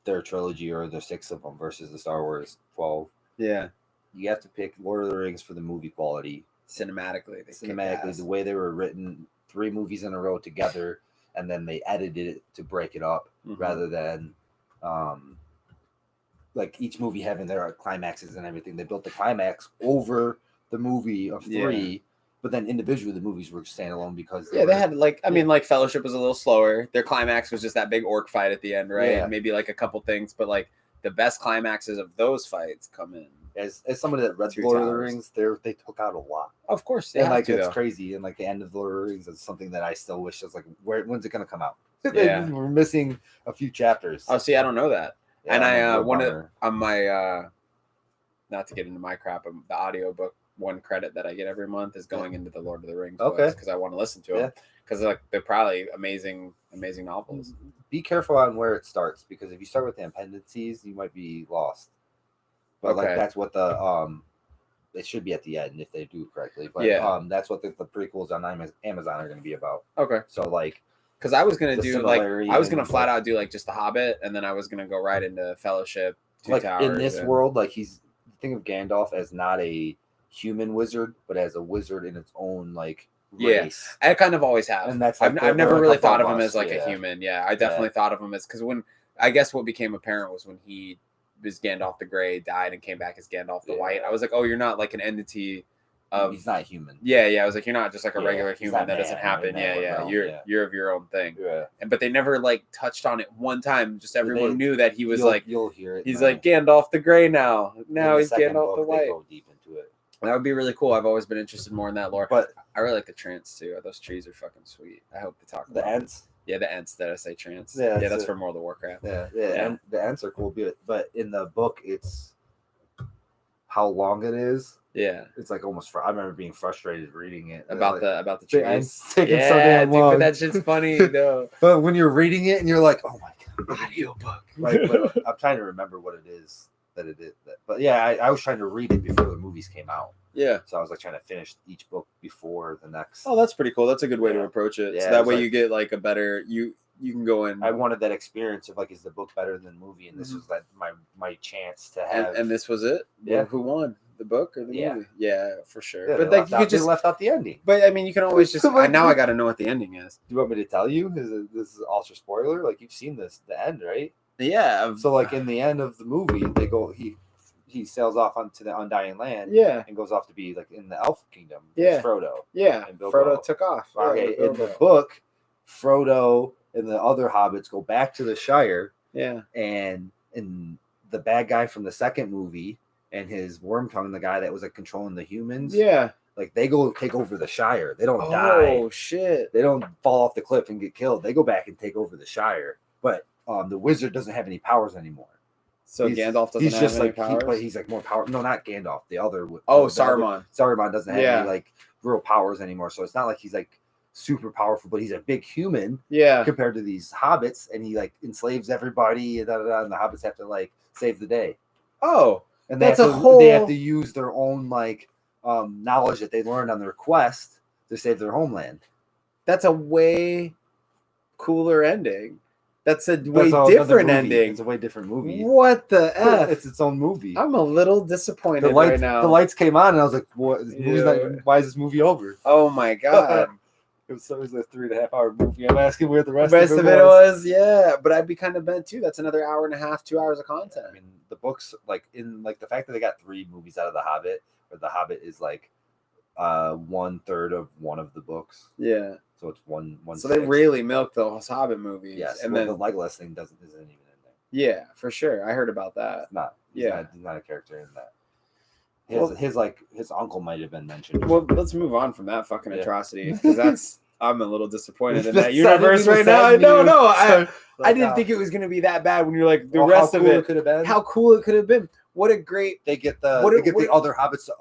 [SPEAKER 1] their trilogy or the 6 of them versus the Star Wars 12,
[SPEAKER 2] yeah,
[SPEAKER 1] you have to pick Lord of the Rings for the movie quality.
[SPEAKER 2] Cinematically,
[SPEAKER 1] the way they were written, 3 movies in a row together, and then they edited it to break it up rather than like each movie having their climaxes and everything. They built the climax over the movie of 3, but then individually the movies were standalone because
[SPEAKER 2] they had like, I mean, like Fellowship was a little slower. Their climax was just that big orc fight at the end, right?
[SPEAKER 1] Yeah.
[SPEAKER 2] And maybe like a couple things, but like the best climaxes of those fights come in.
[SPEAKER 1] As somebody that read Lord of the Rings, they took out a lot.
[SPEAKER 2] Of course,
[SPEAKER 1] and like it's crazy. And like the end of Lord of the Rings is something that I still wish. I was like, when's it gonna come out?
[SPEAKER 2] Yeah,
[SPEAKER 1] we're missing a few chapters.
[SPEAKER 2] Oh, see, I don't know that.
[SPEAKER 1] Yeah,
[SPEAKER 2] and I wanted on my not to get into my crap, the audiobook one credit that I get every month is going into the Lord of the Rings books because I want to listen to them because like they're probably amazing novels.
[SPEAKER 1] Be careful on where it starts because if you start with the appendices, you might be lost. But like that's what the it should be at the end if they do it correctly. But that's what the prequels on Amazon are going to be about.
[SPEAKER 2] Okay.
[SPEAKER 1] So like,
[SPEAKER 2] because I was gonna do like I was gonna flat out do like just the Hobbit, and then I was gonna go right into Fellowship, Two Towers.
[SPEAKER 1] In this world, like think of Gandalf as not a human wizard, but as a wizard in its own like race.
[SPEAKER 2] I kind of always have,
[SPEAKER 1] and that's
[SPEAKER 2] like, I've never really thought of him as like a human. Yeah, I definitely thought of him as because when I guess what became apparent was when he was Gandalf the Grey, died and came back as Gandalf the White. I was like, oh, you're not like an entity of. He's
[SPEAKER 1] not human.
[SPEAKER 2] Yeah. I was like, you're not just like a regular human. That doesn't happen. You're of your own thing.
[SPEAKER 1] Yeah.
[SPEAKER 2] But they never like touched on it one time. Just everyone knew that he was
[SPEAKER 1] you'll hear it.
[SPEAKER 2] He's like Gandalf the Grey now. Now he's Gandalf the White.
[SPEAKER 1] They go deep into it.
[SPEAKER 2] That would be really cool. I've always been interested more in that lore.
[SPEAKER 1] But
[SPEAKER 2] I really like the trance too. Those trees are fucking sweet. I hope they talk about
[SPEAKER 1] the Ents.
[SPEAKER 2] Yeah, the Ents that I say trance.
[SPEAKER 1] Yeah,
[SPEAKER 2] that's for more of the Warcraft.
[SPEAKER 1] Yeah. And the Ents are cool, but in the book, it's how long it is.
[SPEAKER 2] Yeah,
[SPEAKER 1] it's like almost. I remember being frustrated reading it
[SPEAKER 2] about the trees.
[SPEAKER 1] Taking so damn long.
[SPEAKER 2] But that shit's funny though.
[SPEAKER 1] But when you're reading it and you're like, oh my god,
[SPEAKER 2] audiobook.
[SPEAKER 1] Right, but I'm trying to remember what it is that it is. But yeah, I was trying to read it before the movies came out.
[SPEAKER 2] Yeah.
[SPEAKER 1] So I was like trying to finish each book before the next.
[SPEAKER 2] Oh, that's pretty cool. That's a good way to approach it.
[SPEAKER 1] Yeah,
[SPEAKER 2] so that way you get like a better you can go in.
[SPEAKER 1] I wanted that experience of like, is the book better than the movie? And this was like my chance to have.
[SPEAKER 2] And this was it.
[SPEAKER 1] Yeah.
[SPEAKER 2] Who won? The book or the movie? Yeah, for sure.
[SPEAKER 1] Yeah,
[SPEAKER 2] but like you just
[SPEAKER 1] left out the ending.
[SPEAKER 2] But I mean, you can always just. Now I got to know what the ending is.
[SPEAKER 1] Do you want me to tell you? This is ultra spoiler. Like you've seen the end, right?
[SPEAKER 2] Yeah.
[SPEAKER 1] So like in the end of the movie, they go he sails off onto the Undying Land.
[SPEAKER 2] Yeah.
[SPEAKER 1] And goes off to be like in the Elf Kingdom.
[SPEAKER 2] Yeah.
[SPEAKER 1] Frodo.
[SPEAKER 2] Yeah.
[SPEAKER 1] And
[SPEAKER 2] Frodo took off.
[SPEAKER 1] Okay. In the book, Frodo and the other hobbits go back to the Shire.
[SPEAKER 2] Yeah.
[SPEAKER 1] And the bad guy from the second movie and his Wormtongue, the guy that was like controlling the humans.
[SPEAKER 2] Yeah.
[SPEAKER 1] Like they go take over the Shire. They don't die.
[SPEAKER 2] Oh shit.
[SPEAKER 1] They don't fall off the cliff and get killed. They go back and take over the Shire. But the wizard doesn't have any powers anymore.
[SPEAKER 2] So Gandalf doesn't have any powers?
[SPEAKER 1] But he's like more power. No, not Gandalf. The other.
[SPEAKER 2] Saruman.
[SPEAKER 1] Saruman doesn't have any like real powers anymore. So it's not like he's like super powerful, but he's a big human.
[SPEAKER 2] Yeah.
[SPEAKER 1] Compared to these hobbits, and he like enslaves everybody, and the hobbits have to like save the day.
[SPEAKER 2] Oh,
[SPEAKER 1] and they have to use their own like knowledge that they learned on their quest to save their homeland.
[SPEAKER 2] That's a way cooler ending. That's a way different ending.
[SPEAKER 1] It's a way different movie.
[SPEAKER 2] What the F?
[SPEAKER 1] It's its own movie.
[SPEAKER 2] I'm a little disappointed right now.
[SPEAKER 1] The lights came on, and I was like, "What? Why is this movie over?"
[SPEAKER 2] Oh my god!
[SPEAKER 1] It was a 3.5 hour movie. I'm asking where the rest
[SPEAKER 2] of it was. Yeah, but I'd be kind of bent too. That's another 1.5 hours, 2 hours of content.
[SPEAKER 1] I mean, the books, like the fact that they got 3 movies out of The Hobbit, or The Hobbit is like 1/3 of one of the books.
[SPEAKER 2] Yeah.
[SPEAKER 1] So it's one.
[SPEAKER 2] So they really milked those Hobbit movies.
[SPEAKER 1] Yes, and then the Legolas thing isn't even in there.
[SPEAKER 2] Yeah, for sure. I heard about that.
[SPEAKER 1] It's not. He's not a character in that. His uncle might have been mentioned.
[SPEAKER 2] Well, let's move on from that fucking atrocity, because I'm a little disappointed in that universe right now. No, I didn't think it was gonna be that bad when you're like the rest of it could have been. How cool it could have been. What a great
[SPEAKER 1] they get the other hobbits to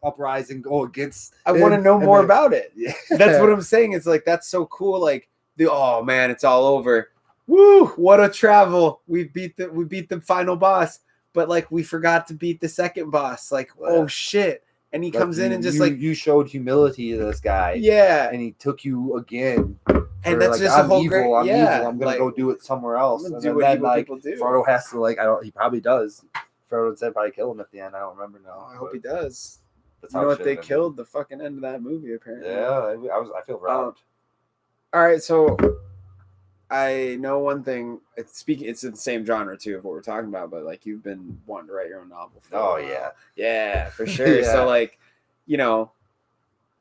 [SPEAKER 1] uprise and go against.
[SPEAKER 2] I want to know more about it. Yeah. That's what I'm saying. It's like that's so cool. Like oh man, it's all over. Woo! What a travel. We beat the final boss, but like we forgot to beat the second boss. Like oh shit! And he comes in and just
[SPEAKER 1] you showed humility to this guy.
[SPEAKER 2] Yeah,
[SPEAKER 1] and he took you again.
[SPEAKER 2] And that's just a whole
[SPEAKER 1] evil. I'm evil. I'm gonna go do it somewhere else.
[SPEAKER 2] And do what people do.
[SPEAKER 1] Frodo has to he probably does. Frodo said probably kill him at the end. I don't remember now.
[SPEAKER 2] I hope he does. You know what? They killed the fucking end of that movie, apparently.
[SPEAKER 1] Yeah, I feel robbed.
[SPEAKER 2] All right, so I know one thing. It's in the same genre too of what we're talking about, but like you've been wanting to write your own novel. Yeah, for sure. Yeah. So like,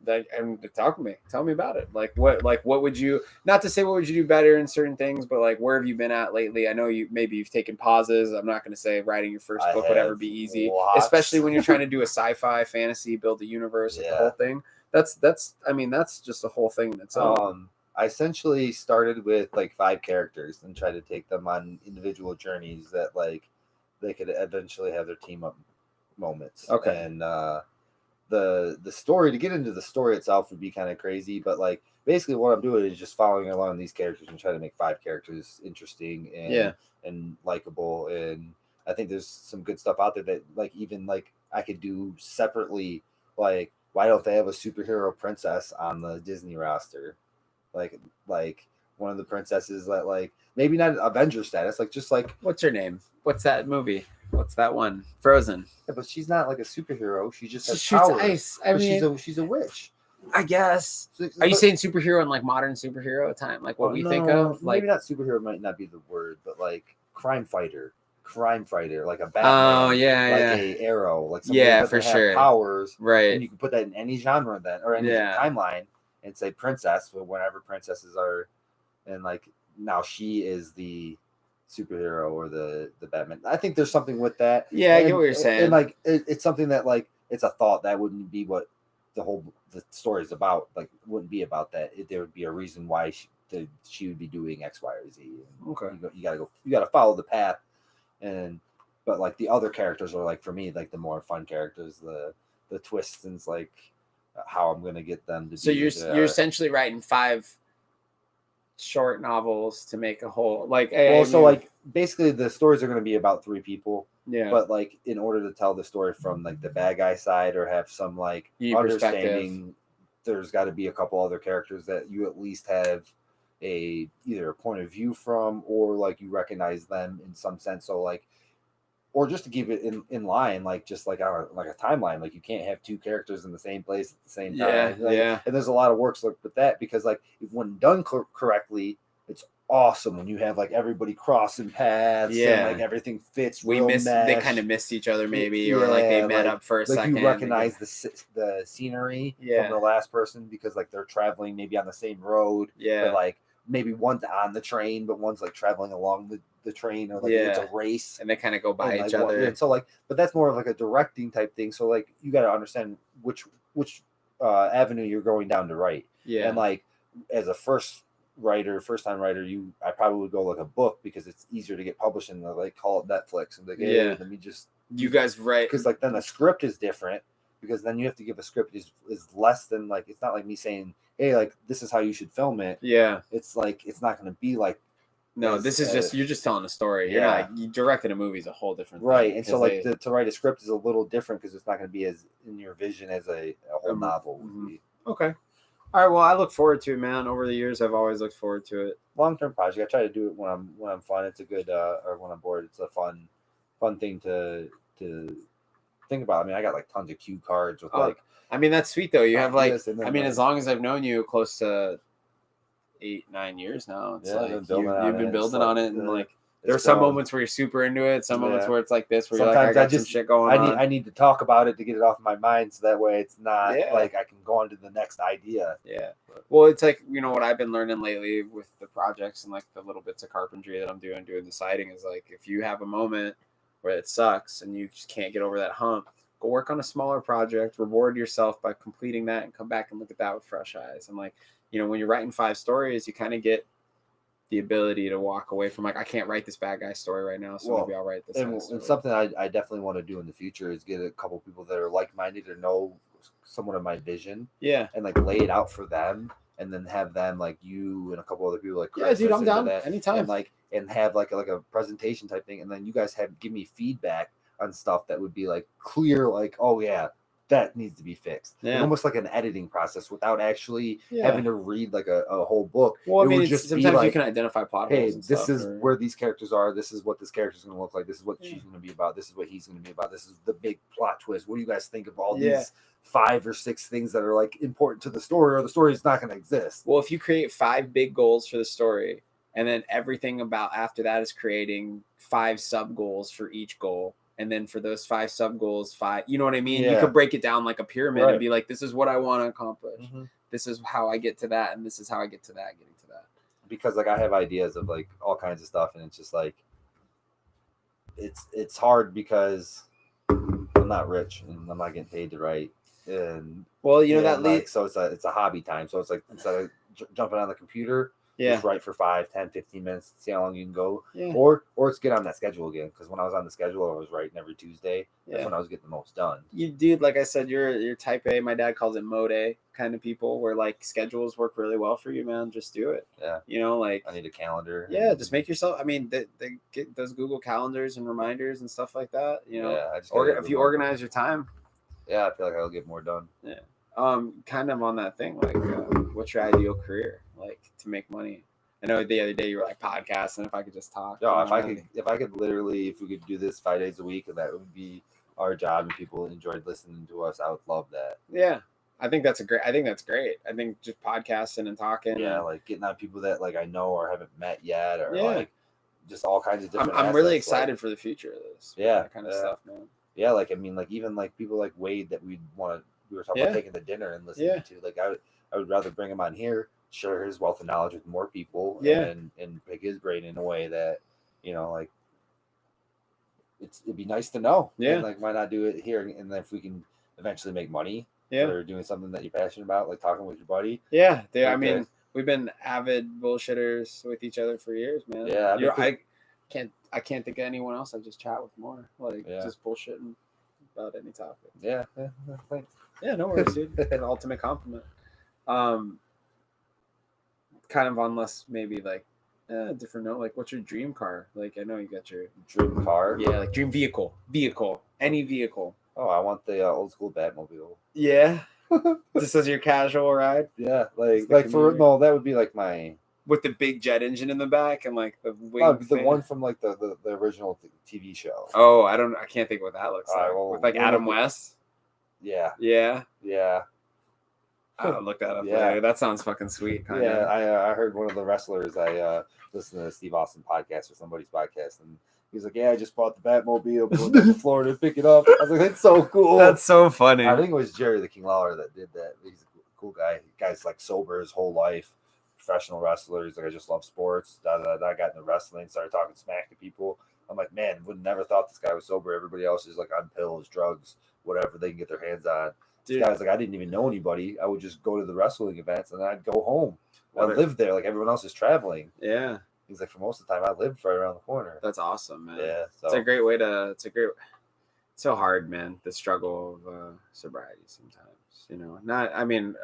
[SPEAKER 2] and tell me about it. What would you, not to say what would you do better in certain things, but like where have you been at lately? I know you've taken pauses. I'm not going to say writing your first book would ever be easy, especially when you're trying to do a sci-fi fantasy, build a universe, the whole thing. That's just the whole thing in itself.
[SPEAKER 1] I essentially started with like 5 characters and tried to take them on individual journeys that like they could eventually have their team up moments.
[SPEAKER 2] Okay.
[SPEAKER 1] And the story, to get into the story itself would be kind of crazy, but like basically what I'm doing is just following along these characters and trying to make 5 characters interesting and likable. And I think there's some good stuff out there that like even like I could do separately. Like why don't they have a superhero princess on the Disney roster? Like one of the princesses that like maybe not Avenger status, like just like
[SPEAKER 2] what's her name? What's that movie? What's that one? Frozen.
[SPEAKER 1] Yeah, but she's not like a superhero. She just has
[SPEAKER 2] shoots
[SPEAKER 1] powers.
[SPEAKER 2] Ice. I mean,
[SPEAKER 1] she's a witch.
[SPEAKER 2] I guess. Are you saying superhero in like modern superhero time, like what we think of? Like
[SPEAKER 1] maybe not superhero might not be the word, but like crime fighter, like a Batman.
[SPEAKER 2] Oh yeah,
[SPEAKER 1] like a Arrow, like
[SPEAKER 2] for sure.
[SPEAKER 1] Powers,
[SPEAKER 2] right?
[SPEAKER 1] And you can put that in any genre then, or any timeline, and say princess, whenever princesses are, and like now she is the superhero or the Batman. I think there's something with that.
[SPEAKER 2] Yeah, I get what you're saying.
[SPEAKER 1] And like it's something that like it's a thought that wouldn't be what the story is about. Like wouldn't be about that. There would be a reason why she would be doing X, Y, or Z.
[SPEAKER 2] Okay.
[SPEAKER 1] You gotta follow the path, but like the other characters are like for me like the more fun characters, the twists and like how I'm gonna get them to.
[SPEAKER 2] So you're essentially writing 5 short novels to make a whole like.
[SPEAKER 1] Like basically the stories are gonna be about 3 people.
[SPEAKER 2] Yeah.
[SPEAKER 1] But like in order to tell the story from like the bad guy side or have some like understanding, there's got to be a couple other characters that you at least have either a point of view from or like you recognize them in some sense. So like, or just to keep it in line, like just like a timeline, like you can't have 2 characters in the same place at the same time.
[SPEAKER 2] Yeah.
[SPEAKER 1] And there's a lot of work with that because like when done correctly, it's awesome when you have like everybody crossing paths and like everything fits.
[SPEAKER 2] They kind of missed each other maybe, or like they met up for a second.
[SPEAKER 1] You recognize the scenery from the last person because like they're traveling maybe on the same road.
[SPEAKER 2] Yeah.
[SPEAKER 1] But like maybe one's on the train, but one's like traveling along the train, or like it's a race
[SPEAKER 2] and they kind of go by each other.
[SPEAKER 1] And so like, but that's more of like a directing type thing. So like you got to understand which avenue you're going down to write.
[SPEAKER 2] Yeah.
[SPEAKER 1] And like as a first time writer, I probably would go like a book because it's easier to get published and like call it Netflix and like, hey, let me just
[SPEAKER 2] you guys write
[SPEAKER 1] because like then the script is different because then you have to give a script is less than like it's not like me saying, hey, like this is how you should film it.
[SPEAKER 2] Yeah,
[SPEAKER 1] it's like it's not going to be like
[SPEAKER 2] No, this is just you're just telling a story. You're not you directing a movie is a whole different
[SPEAKER 1] thing. And so like to write a script is a little different because it's not going to be as in your vision as a whole novel would be.
[SPEAKER 2] Okay. All right. Well, I look forward to it, man. Over the years, I've always looked forward to it.
[SPEAKER 1] Long-term project. I try to do it when I'm fun. It's a good or when I'm bored. It's a fun thing to think about. I mean, I got like tons of cue cards with like.
[SPEAKER 2] I mean, that's sweet though. You have like. I mean, as long as I've known you, close to 8-9 years now. It's like you've been building on it, and like there are some moments where you're super into it. Some moments where it's like this, where sometimes you're like, I got some shit going on.
[SPEAKER 1] I need to talk about it to get it off my mind, so that way it's not like I can go on to the next idea.
[SPEAKER 2] Yeah. Well, it's like what I've been learning lately with the projects and like the little bits of carpentry that I'm doing the siding is like if you have a moment where it sucks and you just can't get over that hump, go work on a smaller project, reward yourself by completing that, and come back and look at that with fresh eyes. And like, when you're writing 5 stories, you kind of get the ability to walk away from like, I can't write this bad guy story right now, so maybe I'll write this.
[SPEAKER 1] And something I definitely want to do in the future is get a couple people that are like-minded or know somewhat of my vision.
[SPEAKER 2] Yeah.
[SPEAKER 1] And like lay it out for them, and then have them like you and a couple other people like
[SPEAKER 2] Chris, dude, I'm down anytime.
[SPEAKER 1] And have like a presentation type thing, and then you guys give me feedback on stuff that would be like clear, like, oh yeah, that needs to be fixed. Yeah. Almost like an editing process without actually having to read like a whole book.
[SPEAKER 2] Well, I mean, just sometimes you can identify plot holes.
[SPEAKER 1] Hey, this is where these characters are. This is what this character is going to look like. This is what she's going to be about. This is what he's going to be about. This is the big plot twist. What do you guys think of all these 5 or 6 things that are like important to the story, or the story is not going to exist?
[SPEAKER 2] Well, if you create 5 big goals for the story, and then everything about after that is creating 5 sub goals for each goal. And then for those 5 sub goals, 5, you know what I mean? Yeah. You could break it down like a pyramid and be like, this is what I want to accomplish. Mm-hmm. This is how I get to that. And this is how I get to that, getting to that.
[SPEAKER 1] Because like I have ideas of like all kinds of stuff. And it's just like, it's hard because I'm not rich and I'm not getting paid to write. And
[SPEAKER 2] well, so
[SPEAKER 1] it's a hobby time. So it's like, instead of jumping on the computer, just write for 5, 10, 15 minutes, see how long you can go. Yeah. Or it's get on that schedule again. Because when I was on the schedule, I was writing every Tuesday. That's when I was getting the most done.
[SPEAKER 2] You dude, like I said, you're type A. My dad calls it mode A kind of people, where like schedules work really well for you, man. Just do it.
[SPEAKER 1] Yeah.
[SPEAKER 2] Like
[SPEAKER 1] I need a calendar.
[SPEAKER 2] Yeah, just make yourself. I mean, they get those Google calendars and reminders and stuff like that. If you organize your time.
[SPEAKER 1] Yeah, I feel like I'll get more done.
[SPEAKER 2] Yeah. Kind of on that thing, like, what's your ideal career, like, to make money? I know the other day you were like podcasting. If I could just talk.
[SPEAKER 1] No, if I could literally, if we could do this 5 days a week, and that would be our job, and people enjoyed listening to us, I would love that.
[SPEAKER 2] Yeah, I think that's great. I think just podcasting and talking.
[SPEAKER 1] Yeah, like getting on people that like I know or haven't met yet, or like just all kinds of different.
[SPEAKER 2] I'm really excited for the future of this.
[SPEAKER 1] Yeah,
[SPEAKER 2] that kind of stuff, man.
[SPEAKER 1] Yeah, like I mean, like even like people like Wade that we were talking about taking to dinner and listening to. Like I would rather bring him on here, share his wealth of knowledge with more people, and pick his brain in a way that like it'd be nice to know. And, like why not do it here? And then if we can eventually make money, or doing something that you're passionate about, like talking with your buddy.
[SPEAKER 2] Yeah, I mean, we've been avid bullshitters with each other for years, man.
[SPEAKER 1] Yeah,
[SPEAKER 2] I can't think of anyone else I just chat with more. Like just bullshitting about any topic.
[SPEAKER 1] Yeah, thanks.
[SPEAKER 2] Yeah, no worries, dude. An ultimate compliment. Kind of on less maybe like different note. Like, what's your dream car? Like, I know you got your
[SPEAKER 1] dream car.
[SPEAKER 2] Yeah, like dream vehicle, any vehicle.
[SPEAKER 1] Oh, I want the old school Batmobile.
[SPEAKER 2] Yeah, this is your casual ride.
[SPEAKER 1] Yeah, that would be like my
[SPEAKER 2] with the big jet engine in the back and like the wing.
[SPEAKER 1] The one from like the original TV show.
[SPEAKER 2] Oh, I can't think what that looks like. With like Adam West.
[SPEAKER 1] Yeah.
[SPEAKER 2] I'll look that up later. That sounds fucking sweet. Kinda.
[SPEAKER 1] Yeah, I heard one of the wrestlers. I listened to the Steve Austin podcast or somebody's podcast, and he's like, "Yeah, I just bought the Batmobile, going down to Florida to pick it up." I was like, "That's so cool."
[SPEAKER 2] That's so funny.
[SPEAKER 1] I think it was Jerry the King Lawler that did that. He's a cool guy. Guy's like sober his whole life, professional wrestler. He's like, "I just love sports." I got into wrestling, started talking smack to people. I'm like, man, would never thought this guy was sober. Everybody else is like on pills, drugs, whatever they can get their hands on. Dude. This guy's like, I didn't even know anybody. I would just go to the wrestling events and then I'd go home. I lived there like everyone else is traveling.
[SPEAKER 2] Yeah.
[SPEAKER 1] He's like, for most of the time, I lived right around the corner.
[SPEAKER 2] That's awesome, man.
[SPEAKER 1] Yeah. So.
[SPEAKER 2] It's a great way so hard, man. The struggle of sobriety sometimes. I don't know.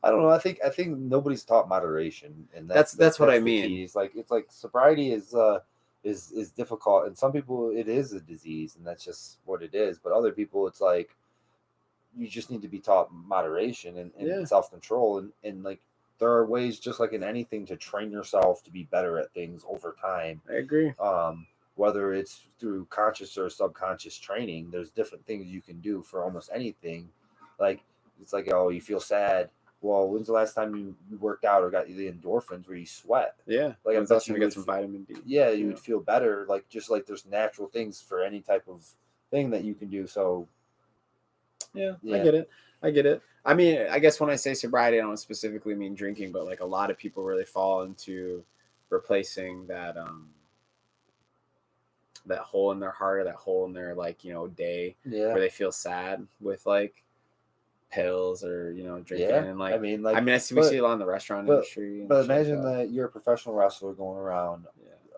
[SPEAKER 1] I don't know. I think nobody's taught moderation, and
[SPEAKER 2] That's what I
[SPEAKER 1] the
[SPEAKER 2] mean.
[SPEAKER 1] key. It's like sobriety is difficult, and some people it is a disease, and that's just what it is. But other people, it's like you just need to be taught moderation and self control, and like there are ways, just like in anything, to train yourself to be better at things over time.
[SPEAKER 2] I agree.
[SPEAKER 1] Whether it's through conscious or subconscious training, there's different things you can do for almost anything. Like it's like, oh, you feel sad. Well, when's the last time you worked out or got the endorphins where you sweat?
[SPEAKER 2] Yeah,
[SPEAKER 1] like
[SPEAKER 2] I bet you get some vitamin D.
[SPEAKER 1] Yeah, you would feel better. Like just like there's natural things for any type of thing that you can do. So
[SPEAKER 2] yeah. I get it. I mean, I guess when I say sobriety, I don't specifically mean drinking, but like a lot of people really fall into replacing that that hole in their heart or that hole in their day where they feel sad with like pills or drinking and like we see a lot in the restaurant industry.
[SPEAKER 1] But imagine that you're a professional wrestler going around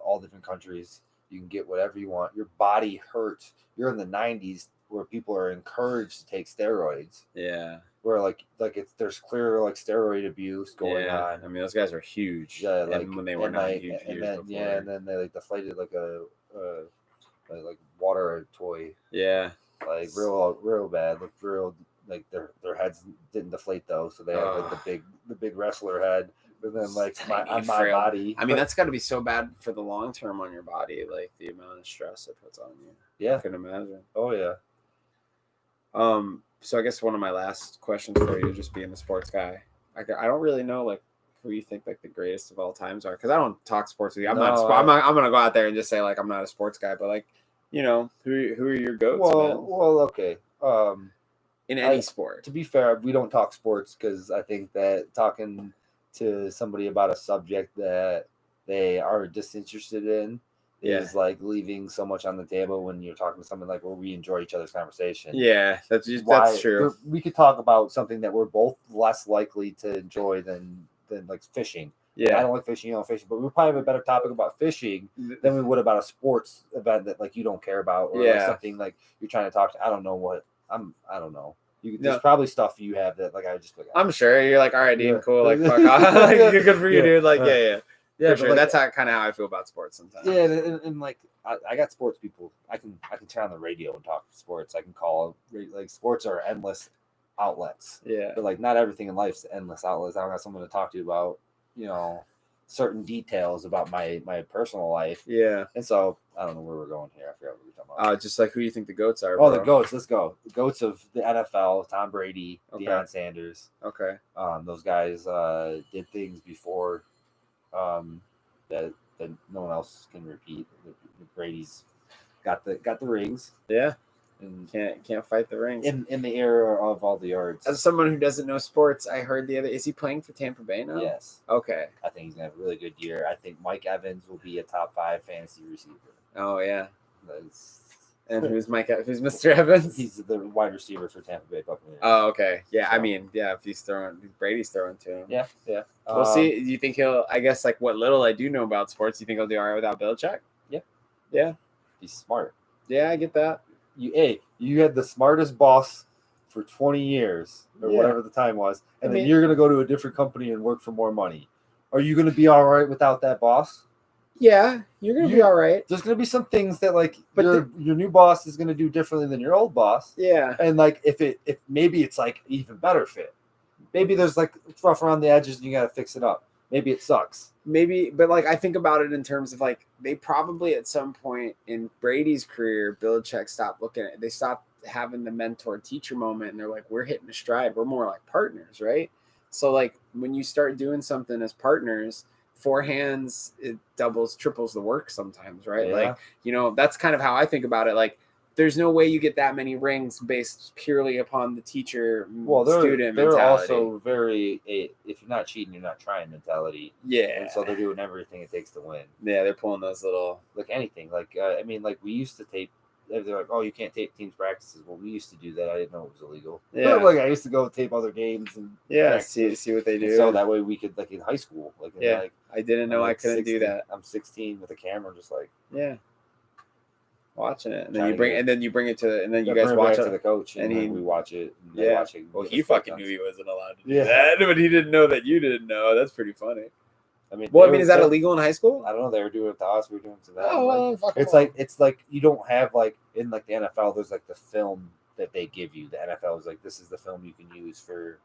[SPEAKER 1] all different countries. You can get whatever you want. Your body hurts. You're in the 90s where people are encouraged to take steroids.
[SPEAKER 2] Yeah.
[SPEAKER 1] Where there's clear like steroid abuse going on.
[SPEAKER 2] I mean, those guys are huge.
[SPEAKER 1] Yeah, like
[SPEAKER 2] and when they were not huge
[SPEAKER 1] and
[SPEAKER 2] years
[SPEAKER 1] then,
[SPEAKER 2] before.
[SPEAKER 1] Yeah, and then they like deflated like a like water toy.
[SPEAKER 2] Yeah.
[SPEAKER 1] Like real bad. Looked real like their heads didn't deflate though, so they had like the big wrestler head. But then like my body.
[SPEAKER 2] I mean, that's got to be so bad for the long term on your body, like the amount of stress it puts on you.
[SPEAKER 1] Yeah,
[SPEAKER 2] I can imagine.
[SPEAKER 1] Oh yeah.
[SPEAKER 2] So I guess one of my last questions for you, just being a sports guy, I don't really know like who you think like the greatest of all times are, because I don't talk sports with you. I'm gonna go out there and just say like I'm not a sports guy, but like who are your goats?
[SPEAKER 1] Well, okay.
[SPEAKER 2] In any sport.
[SPEAKER 1] To be fair, we don't talk sports because I think that talking to somebody about a subject that they are disinterested in is like leaving so much on the table when you're talking to someone like where we enjoy each other's conversation.
[SPEAKER 2] Yeah, that's true.
[SPEAKER 1] We could talk about something that we're both less likely to enjoy than like fishing. Yeah, I don't like fishing, you don't fishing, but we probably have a better topic about fishing than we would about a sports event that like you don't care about, or like something like you're trying to talk to. I don't know. There's probably stuff you have that like I just like,
[SPEAKER 2] I'm sure you're like, all right, Dean, cool, like fuck off. Like, good for you, dude. Like yeah, for sure. Like, that's kind of how I feel about sports sometimes.
[SPEAKER 1] Yeah, and like I got sports people. I can turn on the radio and talk sports. I can call like sports are endless outlets.
[SPEAKER 2] Yeah,
[SPEAKER 1] but like not everything in life's endless outlets. I don't got someone to talk to you about certain details about my personal life.
[SPEAKER 2] Yeah,
[SPEAKER 1] and so I don't know where we're going here. I forgot what we're talking about.
[SPEAKER 2] Just like who you think the GOATs are.
[SPEAKER 1] Oh, bro. The GOATs. Let's go. The GOATs of the NFL: Tom Brady, Deion Sanders.
[SPEAKER 2] Okay.
[SPEAKER 1] Those guys did things before that no one else can repeat. Brady's got the rings.
[SPEAKER 2] Yeah. And can't fight the rings.
[SPEAKER 1] In the era of all the yards.
[SPEAKER 2] As someone who doesn't know sports, I heard is he playing for Tampa Bay now?
[SPEAKER 1] Yes.
[SPEAKER 2] Okay.
[SPEAKER 1] I think he's gonna have a really good year. I think Mike Evans will be a top 5 fantasy receiver.
[SPEAKER 2] Oh yeah. And who's Mr. Evans?
[SPEAKER 1] He's the wide receiver for Tampa Bay Buccaneers.
[SPEAKER 2] Oh, okay. Yeah, so, I mean, yeah, if Brady's throwing to him.
[SPEAKER 1] Yeah.
[SPEAKER 2] We'll see. Do you think I guess like what little I do know about sports, do you think he'll do all right without Belichick?
[SPEAKER 1] Yeah.
[SPEAKER 2] Yeah.
[SPEAKER 1] He's smart.
[SPEAKER 2] Yeah, I get that.
[SPEAKER 1] You had the smartest boss for 20 years or whatever the time was, and then you're going to go to a different company and work for more money. Are you going to be all right without that boss?
[SPEAKER 2] Yeah, you're going to be all right.
[SPEAKER 1] There's going to be some things that like your new boss is going to do differently than your old boss.
[SPEAKER 2] Yeah.
[SPEAKER 1] And like if maybe it's like even better fit. Maybe there's like rough around the edges and you got to fix it up. Maybe it sucks.
[SPEAKER 2] Maybe, but like I think about it in terms of like they probably at some point in Brady's career, Belichick they stopped having the mentor teacher moment, and they're like, we're hitting a stride. We're more like partners, right? So like when you start doing something as partners, 4 hands, it doubles, triples the work sometimes, right? Yeah. Like, that's kind of how I think about it. Like, there's no way you get that many rings based purely upon the teacher student mentality.
[SPEAKER 1] They're also very if you're not cheating, you're not trying mentality.
[SPEAKER 2] Yeah.
[SPEAKER 1] And so they're doing everything it takes to win.
[SPEAKER 2] Yeah, they're pulling those little
[SPEAKER 1] like anything. Like I mean, like we used to tape. They're like, oh, you can't tape teams practices. Well, we used to do that. I didn't know it was illegal.
[SPEAKER 2] Yeah.
[SPEAKER 1] Like I used to go tape other games and
[SPEAKER 2] see what they do.
[SPEAKER 1] So that way we could like in high school. Like
[SPEAKER 2] I didn't know I couldn't
[SPEAKER 1] 16,
[SPEAKER 2] do that.
[SPEAKER 1] I'm 16 with a camera, just like
[SPEAKER 2] yeah. watching it, and then you bring it to, and then you guys
[SPEAKER 1] bring
[SPEAKER 2] watch
[SPEAKER 1] back
[SPEAKER 2] it
[SPEAKER 1] to the coach, and
[SPEAKER 2] and
[SPEAKER 1] we watch it. And
[SPEAKER 2] yeah.
[SPEAKER 1] watch it,
[SPEAKER 2] well, he fucking knew he wasn't allowed to do
[SPEAKER 1] Yeah.
[SPEAKER 2] that, but he didn't know that you didn't know. That's pretty funny.
[SPEAKER 1] I mean,
[SPEAKER 2] well, I mean, is that illegal in high school?
[SPEAKER 1] I don't know. They were doing it to us. We were doing it to them.
[SPEAKER 2] Oh, well, fuck
[SPEAKER 1] it's like you don't have like in like the NFL. There's like the film that they give you. The NFL is like, this is the film you can use for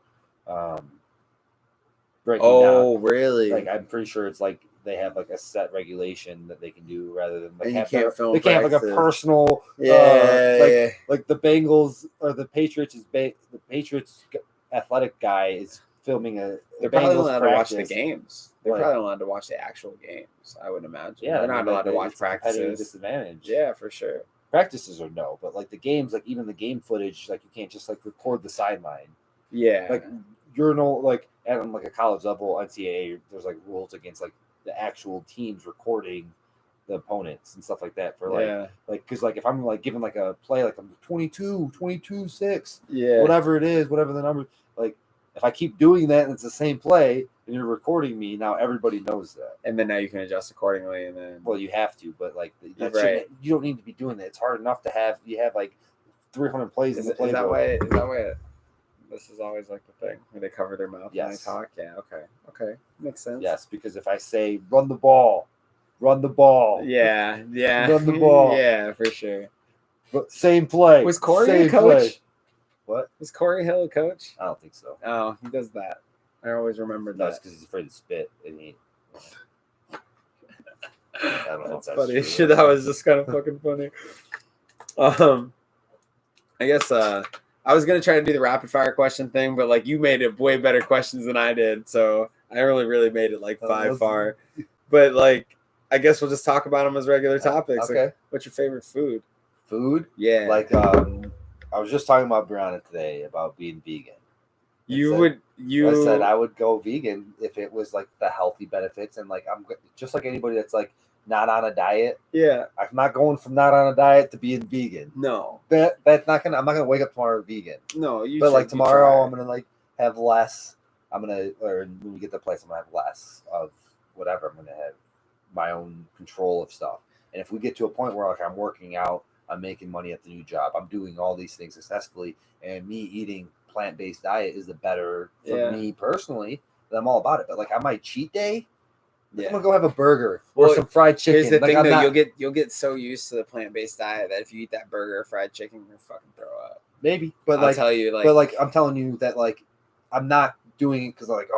[SPEAKER 1] breaking down.
[SPEAKER 2] Oh, really?
[SPEAKER 1] Like I'm pretty sure it's like they have like a set regulation that they can do rather than like
[SPEAKER 2] and you can't film.
[SPEAKER 1] They can't have like a personal. Like the Bengals or the Patriots the Patriots athletic guy is filming
[SPEAKER 2] They're probably allowed to watch the games. They're probably allowed to watch the actual games. I would imagine. Yeah, they're not allowed to watch practices.
[SPEAKER 1] Disadvantage.
[SPEAKER 2] Yeah, for sure.
[SPEAKER 1] Practices or no, but like the games, like even the game footage, like you can't just like record the sideline.
[SPEAKER 2] Yeah,
[SPEAKER 1] like you're no like at like a college level NCAA, there's like rules against like the actual teams recording the opponents and stuff like that for like because like if I'm like giving like a play like I'm 22-6 whatever it is, whatever the number, like if I keep doing that and it's the same play and you're recording me, now everybody knows that,
[SPEAKER 2] and then now you can adjust accordingly, and then
[SPEAKER 1] you have to, but like
[SPEAKER 2] right.
[SPEAKER 1] You don't need to be doing that. It's hard enough to have like 300 plays in the playbook.
[SPEAKER 2] Is that way this is always like the thing when they cover their mouth when they talk. Yeah, okay, makes sense.
[SPEAKER 1] Yes, because if I say run the ball, yeah, run the ball,
[SPEAKER 2] yeah, for sure.
[SPEAKER 1] But same play.
[SPEAKER 2] Was Corey a coach?
[SPEAKER 1] Play. What?
[SPEAKER 2] Was Corey Hill a coach?
[SPEAKER 1] I don't think so.
[SPEAKER 2] Oh, he does that. I always remembered that.
[SPEAKER 1] That's because he's afraid to spit and he. I don't know if that's
[SPEAKER 2] funny. Shit, that was just kind of fucking funny. I guess I was gonna try to do the rapid fire question thing, but like you made it way better questions than I did, so I really made it like 5 far. But like, I guess we'll just talk about them as regular topics.
[SPEAKER 1] Okay.
[SPEAKER 2] Like, what's your favorite food?
[SPEAKER 1] Food?
[SPEAKER 2] Yeah.
[SPEAKER 1] Like I was just talking about Brianna today about being vegan. I said I would go vegan if it was like the healthy benefits, and like I'm just like anybody that's like not on a diet.
[SPEAKER 2] Yeah.
[SPEAKER 1] I'm not going from not on a diet to being vegan.
[SPEAKER 2] No.
[SPEAKER 1] That's not gonna. I'm not gonna wake up tomorrow vegan.
[SPEAKER 2] No,
[SPEAKER 1] but like tomorrow, I'm gonna like have less. Or when we get to the place, I'm gonna have less of whatever. I'm gonna have my own control of stuff. And if we get to a point where like I'm working out, I'm making money at the new job, I'm doing all these things successfully, and me eating plant-based diet is the better for me personally, then I'm all about it. But like on my cheat day, I'm gonna go have a burger or some fried chicken.
[SPEAKER 2] Here's the thing, though, you'll get so used to the plant-based diet that if you eat that burger or fried chicken, you're fucking throw up.
[SPEAKER 1] Maybe, but
[SPEAKER 2] I'll tell you,
[SPEAKER 1] I'm telling you that like I'm not doing it because like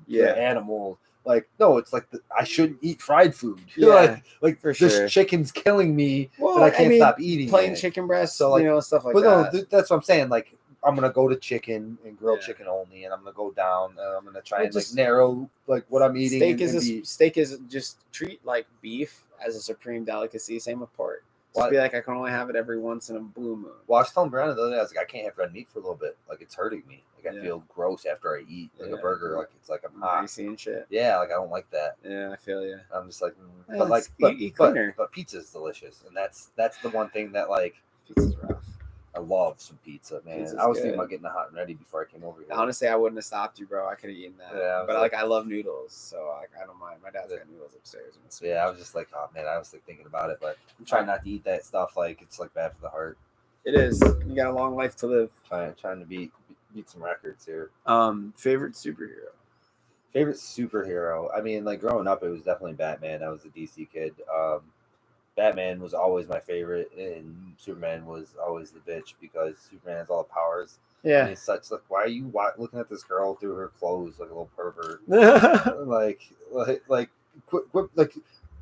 [SPEAKER 1] the animal. Like no, it's like I shouldn't eat fried food.
[SPEAKER 2] Yeah,
[SPEAKER 1] like
[SPEAKER 2] for
[SPEAKER 1] this
[SPEAKER 2] sure.
[SPEAKER 1] Chicken's killing me, but I can't stop eating
[SPEAKER 2] plain chicken breast. So stuff like
[SPEAKER 1] that.
[SPEAKER 2] But
[SPEAKER 1] no, that's what I'm saying. Like I'm gonna go to chicken and grilled chicken only, and I'm gonna go down. I'm gonna try and like narrow like what I'm eating.
[SPEAKER 2] Steak is just treat like beef as a supreme delicacy. Same with pork. Just be like I can only have it every once in a blue moon.
[SPEAKER 1] Well, I was telling Brianna the other day, I was like, I can't have red meat for a little bit. Like it's hurting me. Like I feel gross after I eat like a burger. Like it's like I'm hot.
[SPEAKER 2] Greasy and shit.
[SPEAKER 1] Yeah, like I don't like that.
[SPEAKER 2] Yeah, I feel you.
[SPEAKER 1] I'm just like, but pizza's delicious, and that's the one thing that like
[SPEAKER 2] pizza's rough.
[SPEAKER 1] I love some pizza, man. I was thinking about getting a hot and ready before I came over here.
[SPEAKER 2] Honestly, I wouldn't have stopped you, bro. I could have eaten that. Yeah, but I love noodles, so I don't mind. My dad's got noodles upstairs.
[SPEAKER 1] Yeah, I was just like, oh man, I was like thinking about it, but I'm trying not to eat that stuff. Like it's like bad for the heart.
[SPEAKER 2] It is. You got a long life to live.
[SPEAKER 1] Trying to beat some records here.
[SPEAKER 2] Favorite superhero.
[SPEAKER 1] Favorite superhero. I mean, like growing up, it was definitely Batman. I was a DC kid. Batman was always my favorite, and Superman was always the bitch because Superman has all the powers.
[SPEAKER 2] Yeah,
[SPEAKER 1] and it's such like, why are you looking at this girl through her clothes like a little pervert?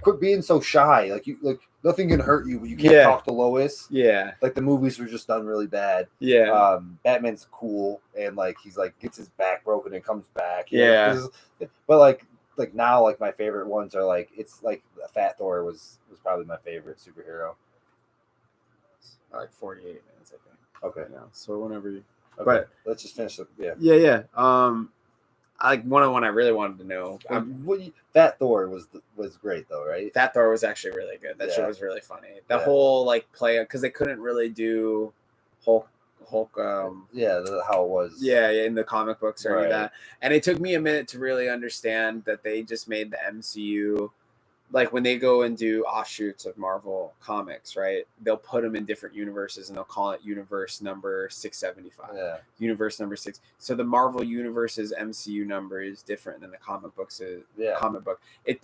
[SPEAKER 1] Quit being so shy. Like you, like nothing can hurt you, but you can't talk to Lois.
[SPEAKER 2] Yeah,
[SPEAKER 1] like the movies were just done really bad.
[SPEAKER 2] Yeah,
[SPEAKER 1] Batman's cool, and like he's like gets his back broken and comes back.
[SPEAKER 2] Yeah,
[SPEAKER 1] but like now, like my favorite ones are like it's like Fat Thor was probably my favorite superhero.
[SPEAKER 2] Like 48 minutes, I think.
[SPEAKER 1] Okay,
[SPEAKER 2] yeah. So whenever you.
[SPEAKER 1] Okay.
[SPEAKER 2] But
[SPEAKER 1] let's just finish it.
[SPEAKER 2] Yeah. Like one I really wanted to know.
[SPEAKER 1] Fat Thor was great though, right?
[SPEAKER 2] Fat Thor was actually really good. That shit was really funny. The whole like play because they couldn't really do Hulk.
[SPEAKER 1] How it was.
[SPEAKER 2] Yeah, in the comic books or any of that. And it took me a minute to really understand that they just made the MCU like when they go and do offshoots of Marvel comics, right? They'll put them in different universes and they'll call it universe number 675.
[SPEAKER 1] Yeah.
[SPEAKER 2] Universe number 6. So the Marvel universe's MCU number is different than the comic book's comic book.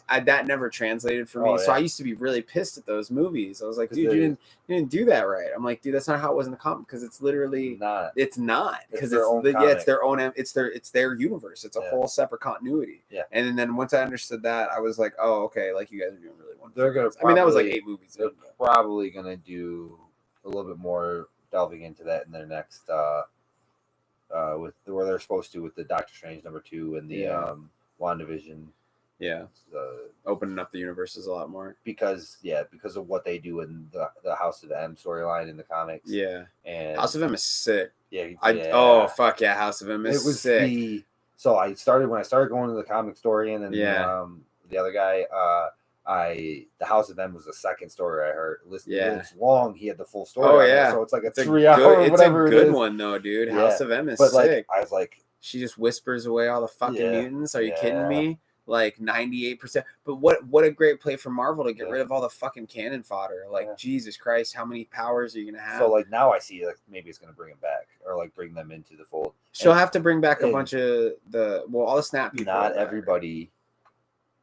[SPEAKER 2] That never translated for me. So I used to be really pissed at those movies. I was like, dude, you didn't do that right. I'm like, dude, that's not how it was in the comic, because it's literally
[SPEAKER 1] not.
[SPEAKER 2] It's not, because it's their universe. It's a whole separate continuity.
[SPEAKER 1] Yeah.
[SPEAKER 2] And then once I understood that, I was like, oh, okay, like you guys are doing really wonderful.
[SPEAKER 1] They're gonna.
[SPEAKER 2] I mean, that was like 8 movies.
[SPEAKER 1] They're probably gonna do a little bit more delving into that in their next with where they're supposed to with the Doctor Strange #2 and the WandaVision.
[SPEAKER 2] Yeah. Opening up the universes a lot more. Because
[SPEAKER 1] of what they do in the House of M storyline in the comics.
[SPEAKER 2] Yeah.
[SPEAKER 1] And
[SPEAKER 2] House of M is sick.
[SPEAKER 1] Yeah.
[SPEAKER 2] Oh fuck yeah, House of M is sick.
[SPEAKER 1] So when I started going to the comic story, and then the other guy, the House of M was the second story I heard. It's long. He had the full story.
[SPEAKER 2] Oh yeah.
[SPEAKER 1] So it's like it's 3 hours.
[SPEAKER 2] It's a good one though, dude. House of M is sick.
[SPEAKER 1] Like, I was like,
[SPEAKER 2] she just whispers away all the fucking mutants. Are you kidding me? Like 98%. But what a great play for Marvel to get rid of all the fucking cannon fodder. Like Jesus Christ, how many powers are you gonna have?
[SPEAKER 1] So like now I see like maybe it's gonna bring them back or like bring them into the fold.
[SPEAKER 2] She'll have to bring back a bunch of all the snap people.
[SPEAKER 1] Not everybody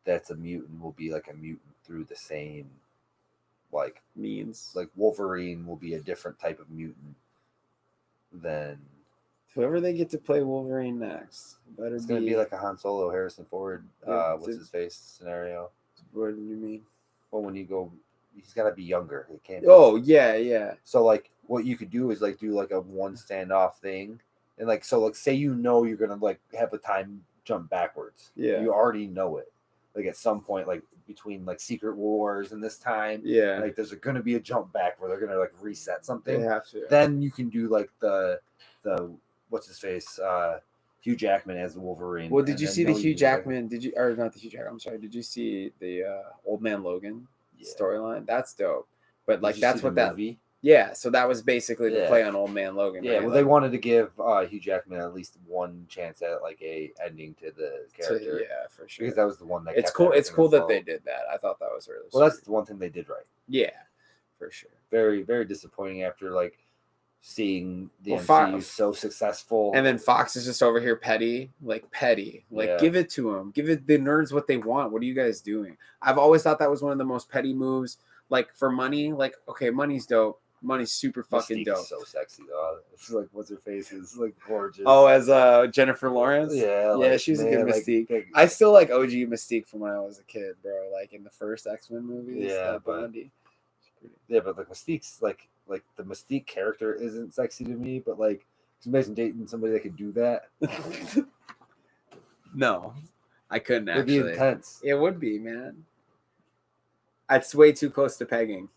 [SPEAKER 1] that's a mutant will be like a mutant through the same like
[SPEAKER 2] means. Like
[SPEAKER 1] Wolverine will be a different type of mutant than
[SPEAKER 2] whoever they get to play Wolverine next.
[SPEAKER 1] It's going to be like a Han Solo, Harrison Ford, what's his face scenario.
[SPEAKER 2] What do you mean?
[SPEAKER 1] Well, when you go, he's got to be younger. He can't.
[SPEAKER 2] Yeah.
[SPEAKER 1] So like, what you could do is like do like a one standoff thing, and like so like say you're gonna like have a time jump backwards.
[SPEAKER 2] Yeah.
[SPEAKER 1] You already know it. Like at some point, like between like Secret Wars and this time, like there's going to be a jump back where they're going to like reset something.
[SPEAKER 2] They have to.
[SPEAKER 1] Then you can do like the what's his face, Hugh Jackman as the Wolverine.
[SPEAKER 2] Well, did you see the Hugh Jackman? Or not the Hugh Jackman? I'm sorry. Did you see the Old Man Logan storyline? That's dope. But like that's what that movie. Yeah, so that was basically the play on Old Man Logan.
[SPEAKER 1] Yeah,
[SPEAKER 2] right?
[SPEAKER 1] Well, they wanted to give Hugh Jackman at least one chance at like a ending to the character.
[SPEAKER 2] Yeah, for sure.
[SPEAKER 1] Because that was the one that.
[SPEAKER 2] It's cool. It's cool that they did that. I thought that was really.
[SPEAKER 1] Well, that's the one thing they did right.
[SPEAKER 2] Yeah, for sure.
[SPEAKER 1] Very, very disappointing after like seeing the MCU so successful,
[SPEAKER 2] and then Fox is just over here petty. Give it to them. Give it the nerds what they want. What are you guys doing? I've always thought that was one of the most petty moves. Like for money, like okay, money's dope. Money's super fucking dope.
[SPEAKER 1] So sexy though. It's like what's her face is like gorgeous.
[SPEAKER 2] Oh, as Jennifer Lawrence.
[SPEAKER 1] Yeah,
[SPEAKER 2] she's a good Mystique. I still like OG Mystique from when I was a kid, bro. Like in the first X-Men movies.
[SPEAKER 1] Yeah, but like Mystique's like the Mystique character isn't sexy to me, but like just imagine dating somebody that could do that.
[SPEAKER 2] No, I couldn't actually.
[SPEAKER 1] It'd be intense.
[SPEAKER 2] It would be, man. It's way too close to pegging.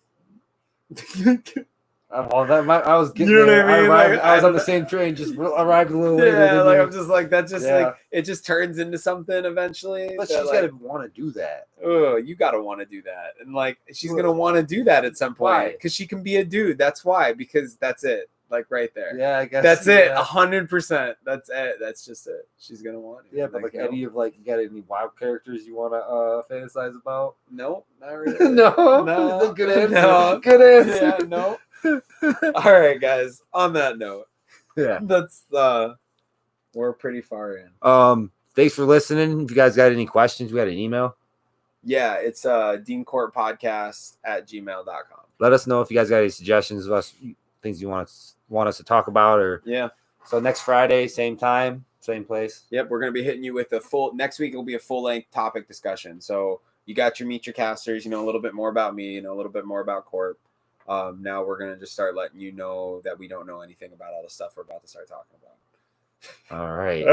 [SPEAKER 1] I was getting there. I was on the same train, just arrived a little later.
[SPEAKER 2] Yeah, like I'm just like that. Just like it just turns into something eventually.
[SPEAKER 1] But she's gotta want to do that.
[SPEAKER 2] Oh, you gotta want to do that, and like she's gonna want to do that at some point because she can be a dude. That's why, because that's it. Like right there.
[SPEAKER 1] Yeah, I guess
[SPEAKER 2] that's it. 100%. That's it. That's just it. She's gonna want it.
[SPEAKER 1] Yeah, but like any of like, you got any wild characters you want to fantasize about?
[SPEAKER 2] Nope, not really.
[SPEAKER 1] No. Good answer.
[SPEAKER 2] No.
[SPEAKER 1] Good answer.
[SPEAKER 2] Yeah, no. All right, guys. On that note, that's we're pretty far in.
[SPEAKER 1] Thanks for listening. If you guys got any questions, we got an email.
[SPEAKER 2] Yeah, it's deankorppodcast@gmail.com.
[SPEAKER 1] Let us know if you guys got any suggestions of us, things you want us to talk about, or So next Friday, same time, same place.
[SPEAKER 2] Yep, we're gonna be hitting you with next week. It'll be a full-length topic discussion. So you got your Meet Your Casters, a little bit more about me, a little bit more about Korp. Now we're gonna just start letting you know that we don't know anything about all the stuff we're about to start talking about.
[SPEAKER 1] All right,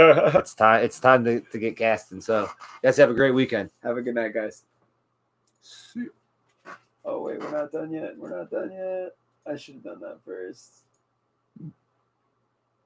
[SPEAKER 1] it's time to get casting. So guys, have a great weekend.
[SPEAKER 2] Have a good night, guys. Oh wait, we're not done yet. I should have done that first.